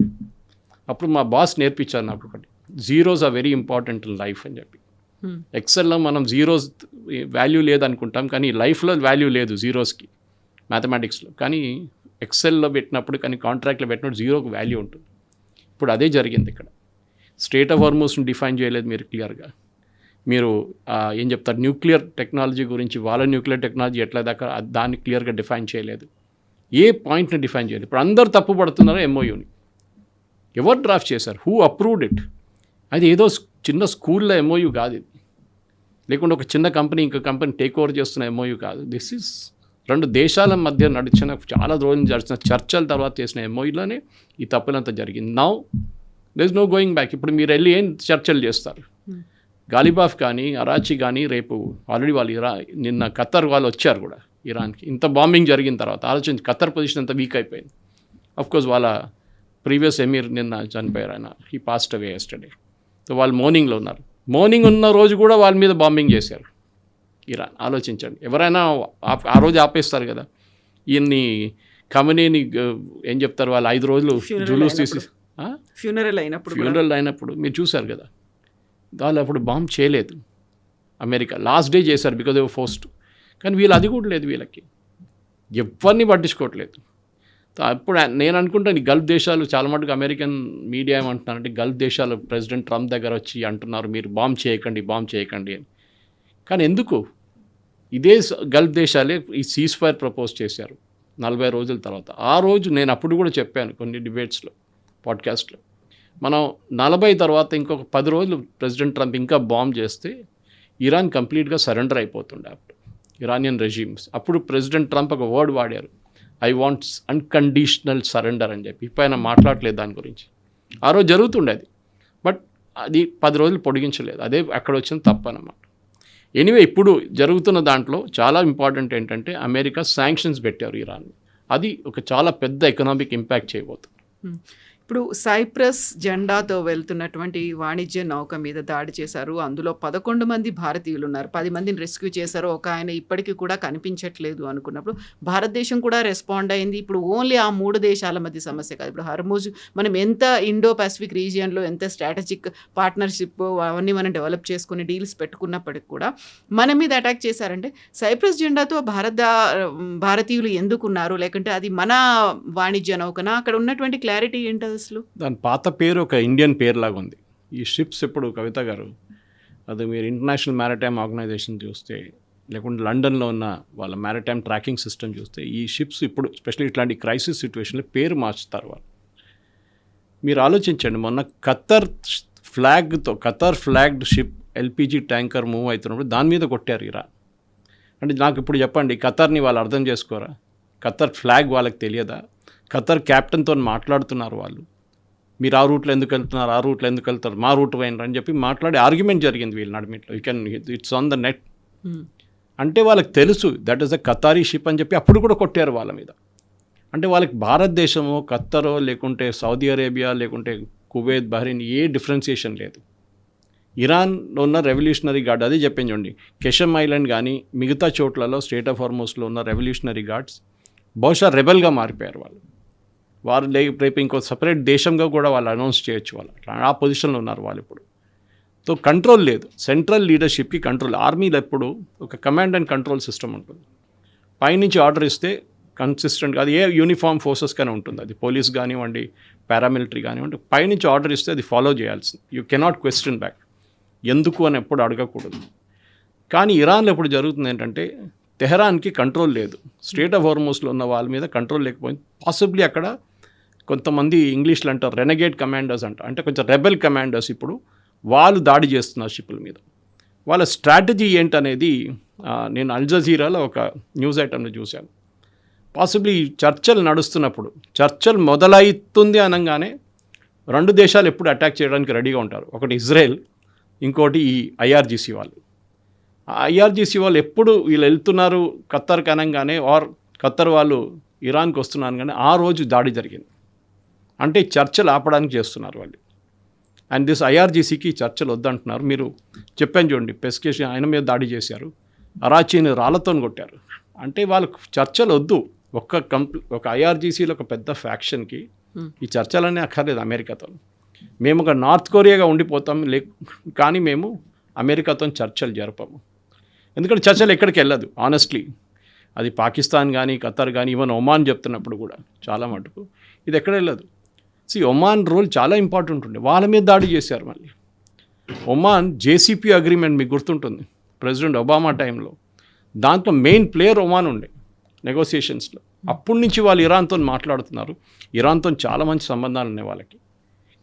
అప్పుడు మా బాస్ నేర్పించారు నాకు ఒకటి, zeros are very important in life అని చెప్పి. ఎక్సెల్లో మనం జీరోస్ వాల్యూ లేదనుకుంటాం, కానీ లైఫ్లో వాల్యూ లేదు జీరోస్కి మ్యాథమెటిక్స్లో. కానీ ఎక్సెల్లో పెట్టినప్పుడు, కానీ కాంట్రాక్ట్లో పెట్టినప్పుడు జీరోకి వాల్యూ ఉంటుంది. ఇప్పుడు అదే జరిగింది ఇక్కడ. స్టేట్ ఆఫ్ హార్మోస్ని డిఫైన్ చేయలేదు మీరు క్లియర్గా. మీరు ఏం చెప్తారు న్యూక్లియర్ టెక్నాలజీ గురించి, వాళ్ళ న్యూక్లియర్ టెక్నాలజీ ఎట్లా దాకా దాన్ని క్లియర్గా డిఫైన్ చేయలేదు. ఏ పాయింట్ని డిఫైన్ చేయాలి? ఇప్పుడు అందరు తప్పు పడుతున్నారో ఎంఓయూని. ఎవరు డ్రాఫ్ట్ చేశారు? Who approved it? అది ఏదో చిన్న స్కూల్లో ఎంఓయూ కాదు ఇది, లేకుంటే ఒక చిన్న కంపెనీ ఇంకో కంపెనీ టేక్ ఓవర్ చేస్తున్న ఎంఓయూ కాదు. దిస్ ఈజ్ 2 దేశాల మధ్య నడిచిన చాలా రోజులు జరిచిన చర్చల తర్వాత చేసిన ఎంఓయూలోనే ఈ తప్పులంతా జరిగింది. Now there is no going back. ఇప్పుడు మీరు వెళ్ళి ఏం చర్చలు చేస్తారు? గాలిబాఫ్ కానీ అరాచి కానీ రేపు ఆల్రెడీ వాళ్ళు నిన్న ఖత్తర్ వాళ్ళు వచ్చారు కూడా ఇరాన్కి. ఇంత బాంబింగ్ జరిగిన తర్వాత ఆలోచించి ఖత్తర్ పొజిషన్ అంత వీక్ అయిపోయింది. అఫ్కోర్స్ వాళ్ళ ప్రీవియస్ ఎమీర్ నిన్న చనిపోయారు, ఆయన he passed away yesterday. So వాళ్ళు మార్నింగ్లో ఉన్నారు. మార్నింగ్ ఉన్న రోజు కూడా వాళ్ళ మీద బాంబింగ్ చేశారు ఇరాన్. ఆలోచించండి, ఎవరైనా ఆ రోజు ఆపేస్తారు కదా. ఈయన్ని ఖమేనీని ఏం చెప్తారు, వాళ్ళు 5 రోజులు జులూస్ తీసి ఫ్యూనరల్ అయినప్పుడు మీరు చూశారు కదా, వాళ్ళు అప్పుడు బాంబ్ చేయలేదు. అమెరికా లాస్ట్ డే చేశారు బికాజ్ దే వర్ ఫోర్స్డ్. కానీ వీళ్ళు అది కూడా లేదు, వీళ్ళకి ఎవరిని పట్టించుకోవట్లేదు. అప్పుడు నేను అనుకుంటాను ఈ గల్ఫ్ దేశాలు చాలా మటుకు అమెరికన్ మీడియా ఏమంటున్నారంటే గల్ఫ్ దేశాలు ప్రెసిడెంట్ ట్రంప్ దగ్గర వచ్చి అంటున్నారు మీరు బాంబ్ చేయకండి అని. కానీ ఎందుకు? ఇదే గల్ఫ్ దేశాలే ఈ సీజ్ ఫైర్ ప్రపోజ్ చేశారు 40 రోజుల తర్వాత. ఆ రోజు నేను అప్పుడు కూడా చెప్పాను కొన్ని డిబేట్స్లో, పాడ్కాస్ట్లో, మనం 40 తర్వాత ఇంకొక 10 రోజులు ప్రెసిడెంట్ ట్రంప్ ఇంకా బాంబ్ చేస్తే ఇరాన్ కంప్లీట్గా సరెండర్ అయిపోతుండే అప్పుడు ఇరానియన్ రెజీమ్స్. అప్పుడు ప్రెసిడెంట్ ట్రంప్ ఒక వర్డ్ వాడారు, ఐ వాంట్స్ అన్కండిషనల్ సరెండర్ అని చెప్పి. ఇప్పుడు ఆయన మాట్లాడలేదు దాని గురించి. ఆ రోజు జరుగుతుండేది, బట్ అది 10 రోజులు పొడిగించలేదు. అదే అక్కడ వచ్చిన తప్పు అన్నమాట. ఎనీవే ఇప్పుడు జరుగుతున్న దాంట్లో చాలా ఇంపార్టెంట్ ఏంటంటే అమెరికా శాంక్షన్స్ పెట్టారు ఇరాన్. అది ఒక చాలా పెద్ద ఎకనామిక్ ఇంపాక్ట్ చేయబోతుంది. ఇప్పుడు సైప్రస్ జెండాతో వెళ్తున్నటువంటి వాణిజ్య నౌక మీద దాడి చేశారు. అందులో 11 మంది భారతీయులు ఉన్నారు. 10 మందిని రెస్క్యూ చేశారు. ఒక ఆయన ఇప్పటికీ కూడా కనిపించట్లేదు అనుకున్నప్పుడు భారతదేశం కూడా రెస్పాండ్ అయింది. ఇప్పుడు ఓన్లీ ఆ 3 దేశాల మధ్య సమస్య కాదు. ఇప్పుడు హర్ముజ్ మనం ఎంత ఇండో పసిఫిక్ రీజియన్లో ఎంత స్ట్రాటజిక్ పార్ట్నర్షిప్ అవన్నీ మనం డెవలప్ చేసుకుని డీల్స్ పెట్టుకున్నప్పటికి కూడా మన మీద అటాక్ చేశారంటే సైప్రస్ జెండాతో భారతీయులు ఎందుకున్నారు? లేకుంటే అది మన వాణిజ్య నౌకనా? అక్కడ ఉన్నటువంటి క్లారిటీ ఏంటి అసలు? దాని పాత పేరు ఒక ఇండియన్ పేరు లాగా ఉంది. ఈ షిప్స్ ఇప్పుడు కవిత గారు, అది మీరు ఇంటర్నేషనల్ మ్యారిటైమ్ ఆర్గనైజేషన్ చూస్తే, లేకుంటే లండన్లో ఉన్న వాళ్ళ మ్యారిటైమ్ ట్రాకింగ్ సిస్టమ్ చూస్తే, ఈ షిప్స్ ఇప్పుడు స్పెషల్లీ ఇట్లాంటి క్రైసిస్ సిచ్యువేషన్లో పేరు మార్చుతారు వాళ్ళు. మీరు ఆలోచించండి, మొన్న Khattar flagged ship LPG tanker move అవుతున్నప్పుడు దాని మీద కొట్టారు ఇరాన్. అంటే నాకు ఇప్పుడు చెప్పండి, ఖత్తర్ని వాళ్ళు అర్థం చేసుకోరా? ఖత్తర్ ఫ్లాగ్ వాళ్ళకి తెలియదా? ఖత్తర్ క్యాప్టెన్తో మాట్లాడుతున్నారు వాళ్ళు, మీరు ఆ రూట్లో ఎందుకు వెళ్తున్నారు, మా రూట్ పోయినారు అని చెప్పి మాట్లాడి ఆర్గ్యుమెంట్ జరిగింది వీళ్ళ నడిమిట్లో. It's on the net. అంటే వాళ్ళకి తెలుసు that is a Qatari ship అని చెప్పి అప్పుడు కూడా కొట్టారు వాళ్ళ మీద. అంటే వాళ్ళకి భారతదేశమో ఖత్తరో లేకుంటే సౌదీ అరేబియా లేకుంటే కువైత్ బహ్రెయిన్ ఏ డిఫరెన్సియేషన్ లేదు. ఇరాన్లో ఉన్న రెవల్యూషనరీ గార్డ్, అదే చెప్పింది చూడండి, కెషమ్ ఐలాండ్ కానీ మిగతా చోట్లలో స్టేట్ ఆఫ్ హార్మోస్లో ఉన్న రెవల్యూషనరీ గార్డ్స్ బహుశా రెబెల్గా మారిపోయారు వాళ్ళు. వారు రేపు ఇంకో సపరేట్ దేశంగా కూడా వాళ్ళు అనౌన్స్ చేయొచ్చు. వాళ్ళు ఆ పొజిషన్లో ఉన్నారు వాళ్ళు ఇప్పుడు. సో కంట్రోల్ లేదు, సెంట్రల్ లీడర్షిప్కి కంట్రోల్. ఆర్మీలో ఎప్పుడు ఒక కమాండ్ అండ్ కంట్రోల్ సిస్టమ్ ఉంటుంది. పైనుంచి ఆర్డర్ ఇస్తే కన్సిస్టెంట్గా, అది ఏ యూనిఫామ్ ఫోర్సెస్ కానీ ఉంటుంది, అది పోలీస్ కానివ్వండి పారామిలిటరీ కానివ్వండి, పైనుంచి ఆర్డర్ ఇస్తే అది ఫాలో చేయాల్సింది. యూ కెనాట్ క్వశ్చన్ బ్యాక్, ఎందుకు అని ఎప్పుడు అడగకూడదు. కానీ ఇరాన్లో ఎప్పుడు జరుగుతుంది ఏంటంటే తెహరాన్కి కంట్రోల్ లేదు. స్టేట్ ఆఫ్ హార్మోస్లో ఉన్న వాళ్ళ మీద కంట్రోల్ లేకపోయింది. పాసిబ్లీ అక్కడ కొంతమంది ఇంగ్లీష్లో అంటారు రెనగేట్ కమాండర్స్ అంటారు, అంటే కొంచెం రెబెల్ కమాండర్స్ ఇప్పుడు వాళ్ళు దాడి చేస్తున్నారు షిప్పుల మీద. వాళ్ళ స్ట్రాటజీ ఏంటనేది నేను అల్ జజీరాలో ఒక న్యూస్ ఐటమ్ని చూశాను. పాసిబ్లీ చర్చలు నడుస్తున్నప్పుడు, చర్చలు మొదలవుతుంది అనగానే 2 దేశాలు ఎప్పుడు అటాక్ చేయడానికి రెడీగా ఉంటారు. ఒకటి ఇజ్రాయెల్, ఇంకోటి ఈ ఐఆర్జీసీ వాళ్ళు. ఐఆర్జీసీ వాళ్ళు ఎప్పుడు వీళ్ళు వెళ్తున్నారు ఖత్తర్కి అనగానే, ఆర్ ఖత్తర్ వాళ్ళు ఇరాన్కి వస్తున్నారు కానీ ఆ రోజు దాడి జరిగింది. అంటే చర్చలు ఆపడానికి చేస్తున్నారు వాళ్ళు. అండ్ దిస్ ఐఆర్జీసీకి చర్చలు వద్దంటున్నారు. మీరు చెప్పాను చూడండి, పెస్కేషన్ ఆయన మీద దాడి చేశారు, అరాచీని రాళ్లతో కొట్టారు. అంటే వాళ్ళకు చర్చలు వద్దు. ఒక ఐఆర్జీసీలో ఒక పెద్ద ఫ్యాక్షన్కి ఈ చర్చలనే అక్కర్లేదు అమెరికాతో. మేము ఒక నార్త్ కొరియాగా ఉండిపోతాం, కానీ మేము అమెరికాతో చర్చలు జరపము. ఎందుకంటే చర్చలు ఎక్కడికి వెళ్ళదు ఆనెస్ట్లీ. అది పాకిస్తాన్ కానీ ఖత్తర్ కానీ ఈవెన్ ఒమాన్ చెప్తున్నప్పుడు కూడా చాలా మటుకు ఇది ఎక్కడ వెళ్ళదు. ఒమాన్ రోల్ చాలా ఇంపార్టెంట్ ఉండే, వాళ్ళ మీద దాడి చేశారు. మళ్ళీ ఒమాన్ జేసీపీ అగ్రిమెంట్ మీకు గుర్తుంటుంది, ప్రెసిడెంట్ ఒబామా టైంలో. దాంట్లో మెయిన్ ప్లేయర్ ఒమాన్ ఉండే నెగోసియేషన్స్లో. అప్పటి నుంచి వాళ్ళు ఇరాన్తో మాట్లాడుతున్నారు. ఇరాన్తో చాలా మంచి సంబంధాలు ఉన్నాయి వాళ్ళకి,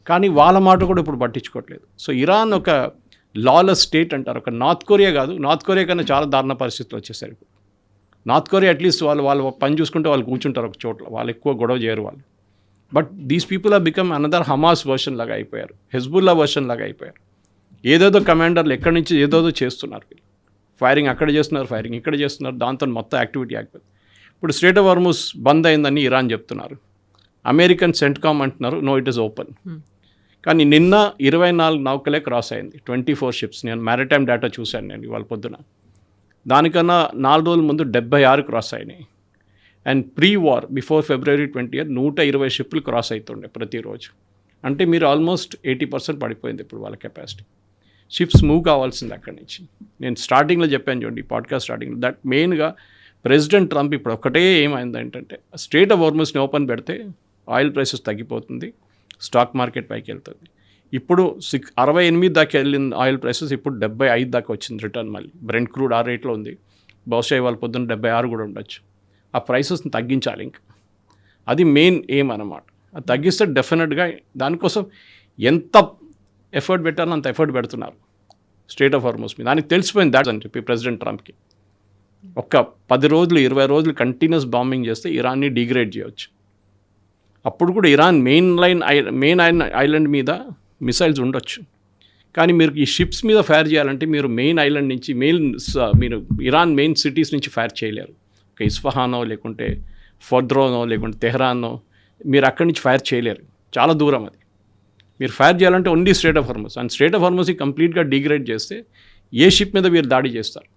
కానీ వాళ్ళ మాట కూడా ఇప్పుడు పట్టించుకోవట్లేదు. సో ఇరాన్ ఒక లాలెస్ స్టేట్ అంటారు. ఒక నార్త్ కొరియా కాదు, నార్త్ కొరియా కన్నా చాలా దారుణ పరిస్థితులు వచ్చేసారు ఇప్పుడు. నార్త్ కొరియా అట్లీస్ట్ వాళ్ళు పని చూసుకుంటే వాళ్ళు కూర్చుంటారు ఒక చోట్ల, వాళ్ళు ఎక్కువ గొడవ చేయరు వాళ్ళు. But these people are become another Hamas version లాగా అయిపోయారు, హెజ్బుల్లా వర్షన్ లాగా అయిపోయారు. ఏదేదో కమాండర్లు ఎక్కడి నుంచి ఏదేదో చేస్తున్నారు వీళ్ళు. ఫైరింగ్ అక్కడ చేస్తున్నారు, ఫైరింగ్ ఇక్కడ చేస్తున్నారు, దాంతో మొత్తం యాక్టివిటీ ఆగిపోయింది. ఇప్పుడు స్ట్రైట్ ఆఫ్ హార్మజ్ బంద్ అయిందని ఇరాన్ చెప్తున్నారు, అమెరికన్ సెంట్కామ్ అంటున్నారు నో ఇట్ ఈస్ ఓపెన్. కానీ నిన్న 24 నౌకలే క్రాస్ అయింది, 24 షిప్స్. నేను మ్యారిటైమ్ డేటా చూశాను నేను ఇవాళ పొద్దున. దానికన్నా 4 రోజుల ముందు 76 క్రాస్ అయినాయి. And pre war before February 20 120 షిప్లు క్రాస్ అవుతుండే ప్రతిరోజు. అంటే మీరు ఆల్మోస్ట్ 80% పడిపోయింది ఇప్పుడు వాళ్ళ కెపాసిటీ. షిప్స్ మూవ్ కావాల్సింది అక్కడి నుంచి. నేను స్టార్టింగ్లో చెప్పాను చూడండి, పాడ్కాస్ట్ స్టార్టింగ్లో, దట్ మెయిన్గా ప్రెసిడెంట్ ట్రంప్ ఇప్పుడు ఒకటే ఏమైంది ఏంటంటే స్ట్రైట్ ఆఫ్ హార్మజ్ని ఓపెన్ పెడితే ఆయిల్ ప్రైసెస్ తగ్గిపోతుంది, స్టాక్ మార్కెట్ పైకి వెళ్తుంది. ఇప్పుడు 68 దాకా వెళ్ళిన ఆయిల్ ప్రైసెస్ ఇప్పుడు 75 దాకా వచ్చింది రిటర్న్. మళ్ళీ బ్రెంట్ క్రూడ్ ఆ రేట్లో ఉంది, బహుశా ఇవాళ పొద్దున్న 76 కూడా ఉండొచ్చు. ఆ ప్రైసెస్ని తగ్గించాలి ఇంకా, అది మెయిన్ ఎయిమ్ అన్నమాట. అది తగ్గిస్తే డెఫినెట్గా దానికోసం ఎంత ఎఫర్ట్ పెట్టాలో అంత ఎఫర్ట్ పెడుతున్నారు స్ట్రైట్ ఆఫ్ హార్మజ్ మీద. దానికి తెలిసిపోయింది దాట్స్ అని చెప్పి ప్రెసిడెంట్ ట్రంప్కి. ఒక్క 10 రోజులు 20 రోజులు కంటిన్యూస్ బాంబింగ్ చేస్తే ఇరాన్ని డిగ్రేడ్ చేయవచ్చు. అప్పుడు కూడా ఇరాన్ మెయిన్ ఐలాండ్ మీద మిసైల్స్ ఉండొచ్చు, కానీ మీరు ఈ షిప్స్ మీద ఫైర్ చేయాలంటే మీరు మెయిన్ ఐలాండ్ నుంచి మీరు ఇరాన్ మెయిన్ సిటీస్ నుంచి ఫైర్ చేయలేరు. ఒక ఇస్ఫహానో లేకుంటే ఫోర్ద్రోనో లేకుంటే తెహ్రానో మీరు అక్కడి నుంచి ఫైర్ చేయలేరు, చాలా దూరం అది. మీరు ఫైర్ చేయాలంటే only strait of Hormuz. And strait of హార్మజ్ని కంప్లీట్గా డిగ్రేడ్ చేస్తే ఏ షిప్ మీద మీరు దాడి చేస్తారు?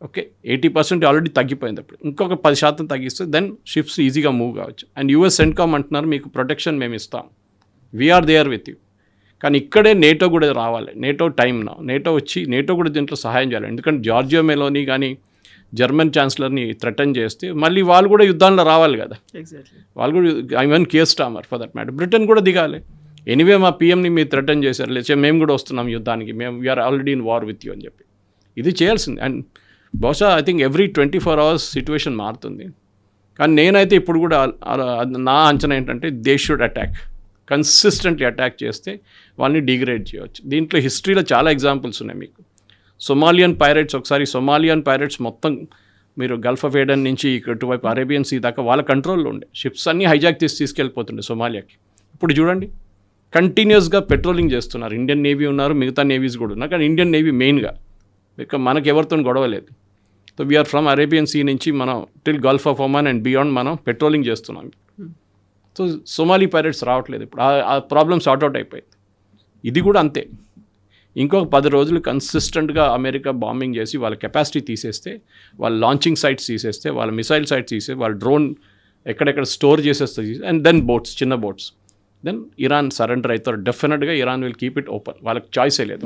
ఓకే, 80% ఆల్రెడీ తగ్గిపోయింది. అప్పుడు ఇంకొక 10% తగ్గిస్తే దెన్ షిప్స్ ఈజీగా మూవ్ కావచ్చు. అండ్ యూఎస్ సెంట్కామ్ అంటున్నారు మీకు ప్రొటెక్షన్ మేము ఇస్తాం, వీఆర్ దేర్ విత్ యూ. కానీ ఇక్కడే నేటో కూడా రావాలి. నేటో టైం నేటో వచ్చి నేటో కూడా దీంట్లో సహాయం చేయాలి. ఎందుకంటే జార్జియా మెలోని కానీ జర్మన్ ఛాన్సలర్ని థ్రెటన్ చేస్తే మళ్ళీ వాళ్ళు కూడా యుద్ధాల్లో రావాలి కదా. ఎగ్జాక్ట్లీ, వాళ్ళు కూడా even care stammer for that matter, Britain కూడా దిగాలి. ఎనీవే మా పిఎంని మీరు థ్రెటన్ చేశారు, లేచే మేము కూడా వస్తున్నాం యుద్ధానికి, మేము we are already in war with you అని చెప్పి ఇది చేయాల్సింది. అండ్ బహుశా I think every 24 hours situation మారుతుంది. కానీ నేనైతే ఇప్పుడు కూడా నా అంచనా ఏంటంటే they should attack, consistently attack చేస్తే వాళ్ళని డిగ్రేడ్ చేయవచ్చు. దీంట్లో హిస్టరీలో చాలా ఎగ్జాంపుల్స్ ఉన్నాయి మీకు. సొమాలియన్ పైరేట్స్, ఒకసారి సొమాలియన్ పైరేట్స్ మొత్తం మీరు గల్ఫ్ ఆఫ్ ఏడెన్ నుంచి ఇటువైపు అరేబియన్ సీ దాకా వాళ్ళ కంట్రోల్లో ఉండే షిప్స్ అన్నీ హైజాక్ తీసుకెళ్ళిపోతుండే సొమాలియాకి. ఇప్పుడు చూడండి కంటిన్యూస్గా పెట్రోలింగ్ చేస్తున్నారు. ఇండియన్ నేవీ ఉన్నారు, మిగతా నేవీస్ కూడా ఉన్నారు, కానీ ఇండియన్ నేవీ మెయిన్గా ఇక మనకు ఎవరితో గొడవ లేదు. So we are from Arabian Sea నుంచి మనం till Gulf of Oman and beyond మనం పెట్రోలింగ్ చేస్తున్నాం. సో సొమాలి పైరేట్స్ రావట్లేదు ఇప్పుడు, ఆ ప్రాబ్లమ్ సార్ట్అవుట్ అయిపోయింది. ఇది కూడా అంతే. ఇంకొక 10 రోజులు కన్సిస్టెంట్గా అమెరికా బాంబింగ్ చేసి వాళ్ళ కెపాసిటీ తీసేస్తే, వాళ్ళ లాంచింగ్ సైట్స్ తీసేస్తే, వాళ్ళ మిసైల్ సైట్స్ తీసేస్తే, వాళ్ళ డ్రోన్ ఎక్కడెక్కడ స్టోర్ చేసేస్తే, అండ్ దెన్ బోట్స్, చిన్న బోట్స్, దెన్ ఇరాన్ సరెండర్ అవుతారు. డెఫినెట్గా Iran will keep it open, వాళ్ళకి చాయిసే లేదు.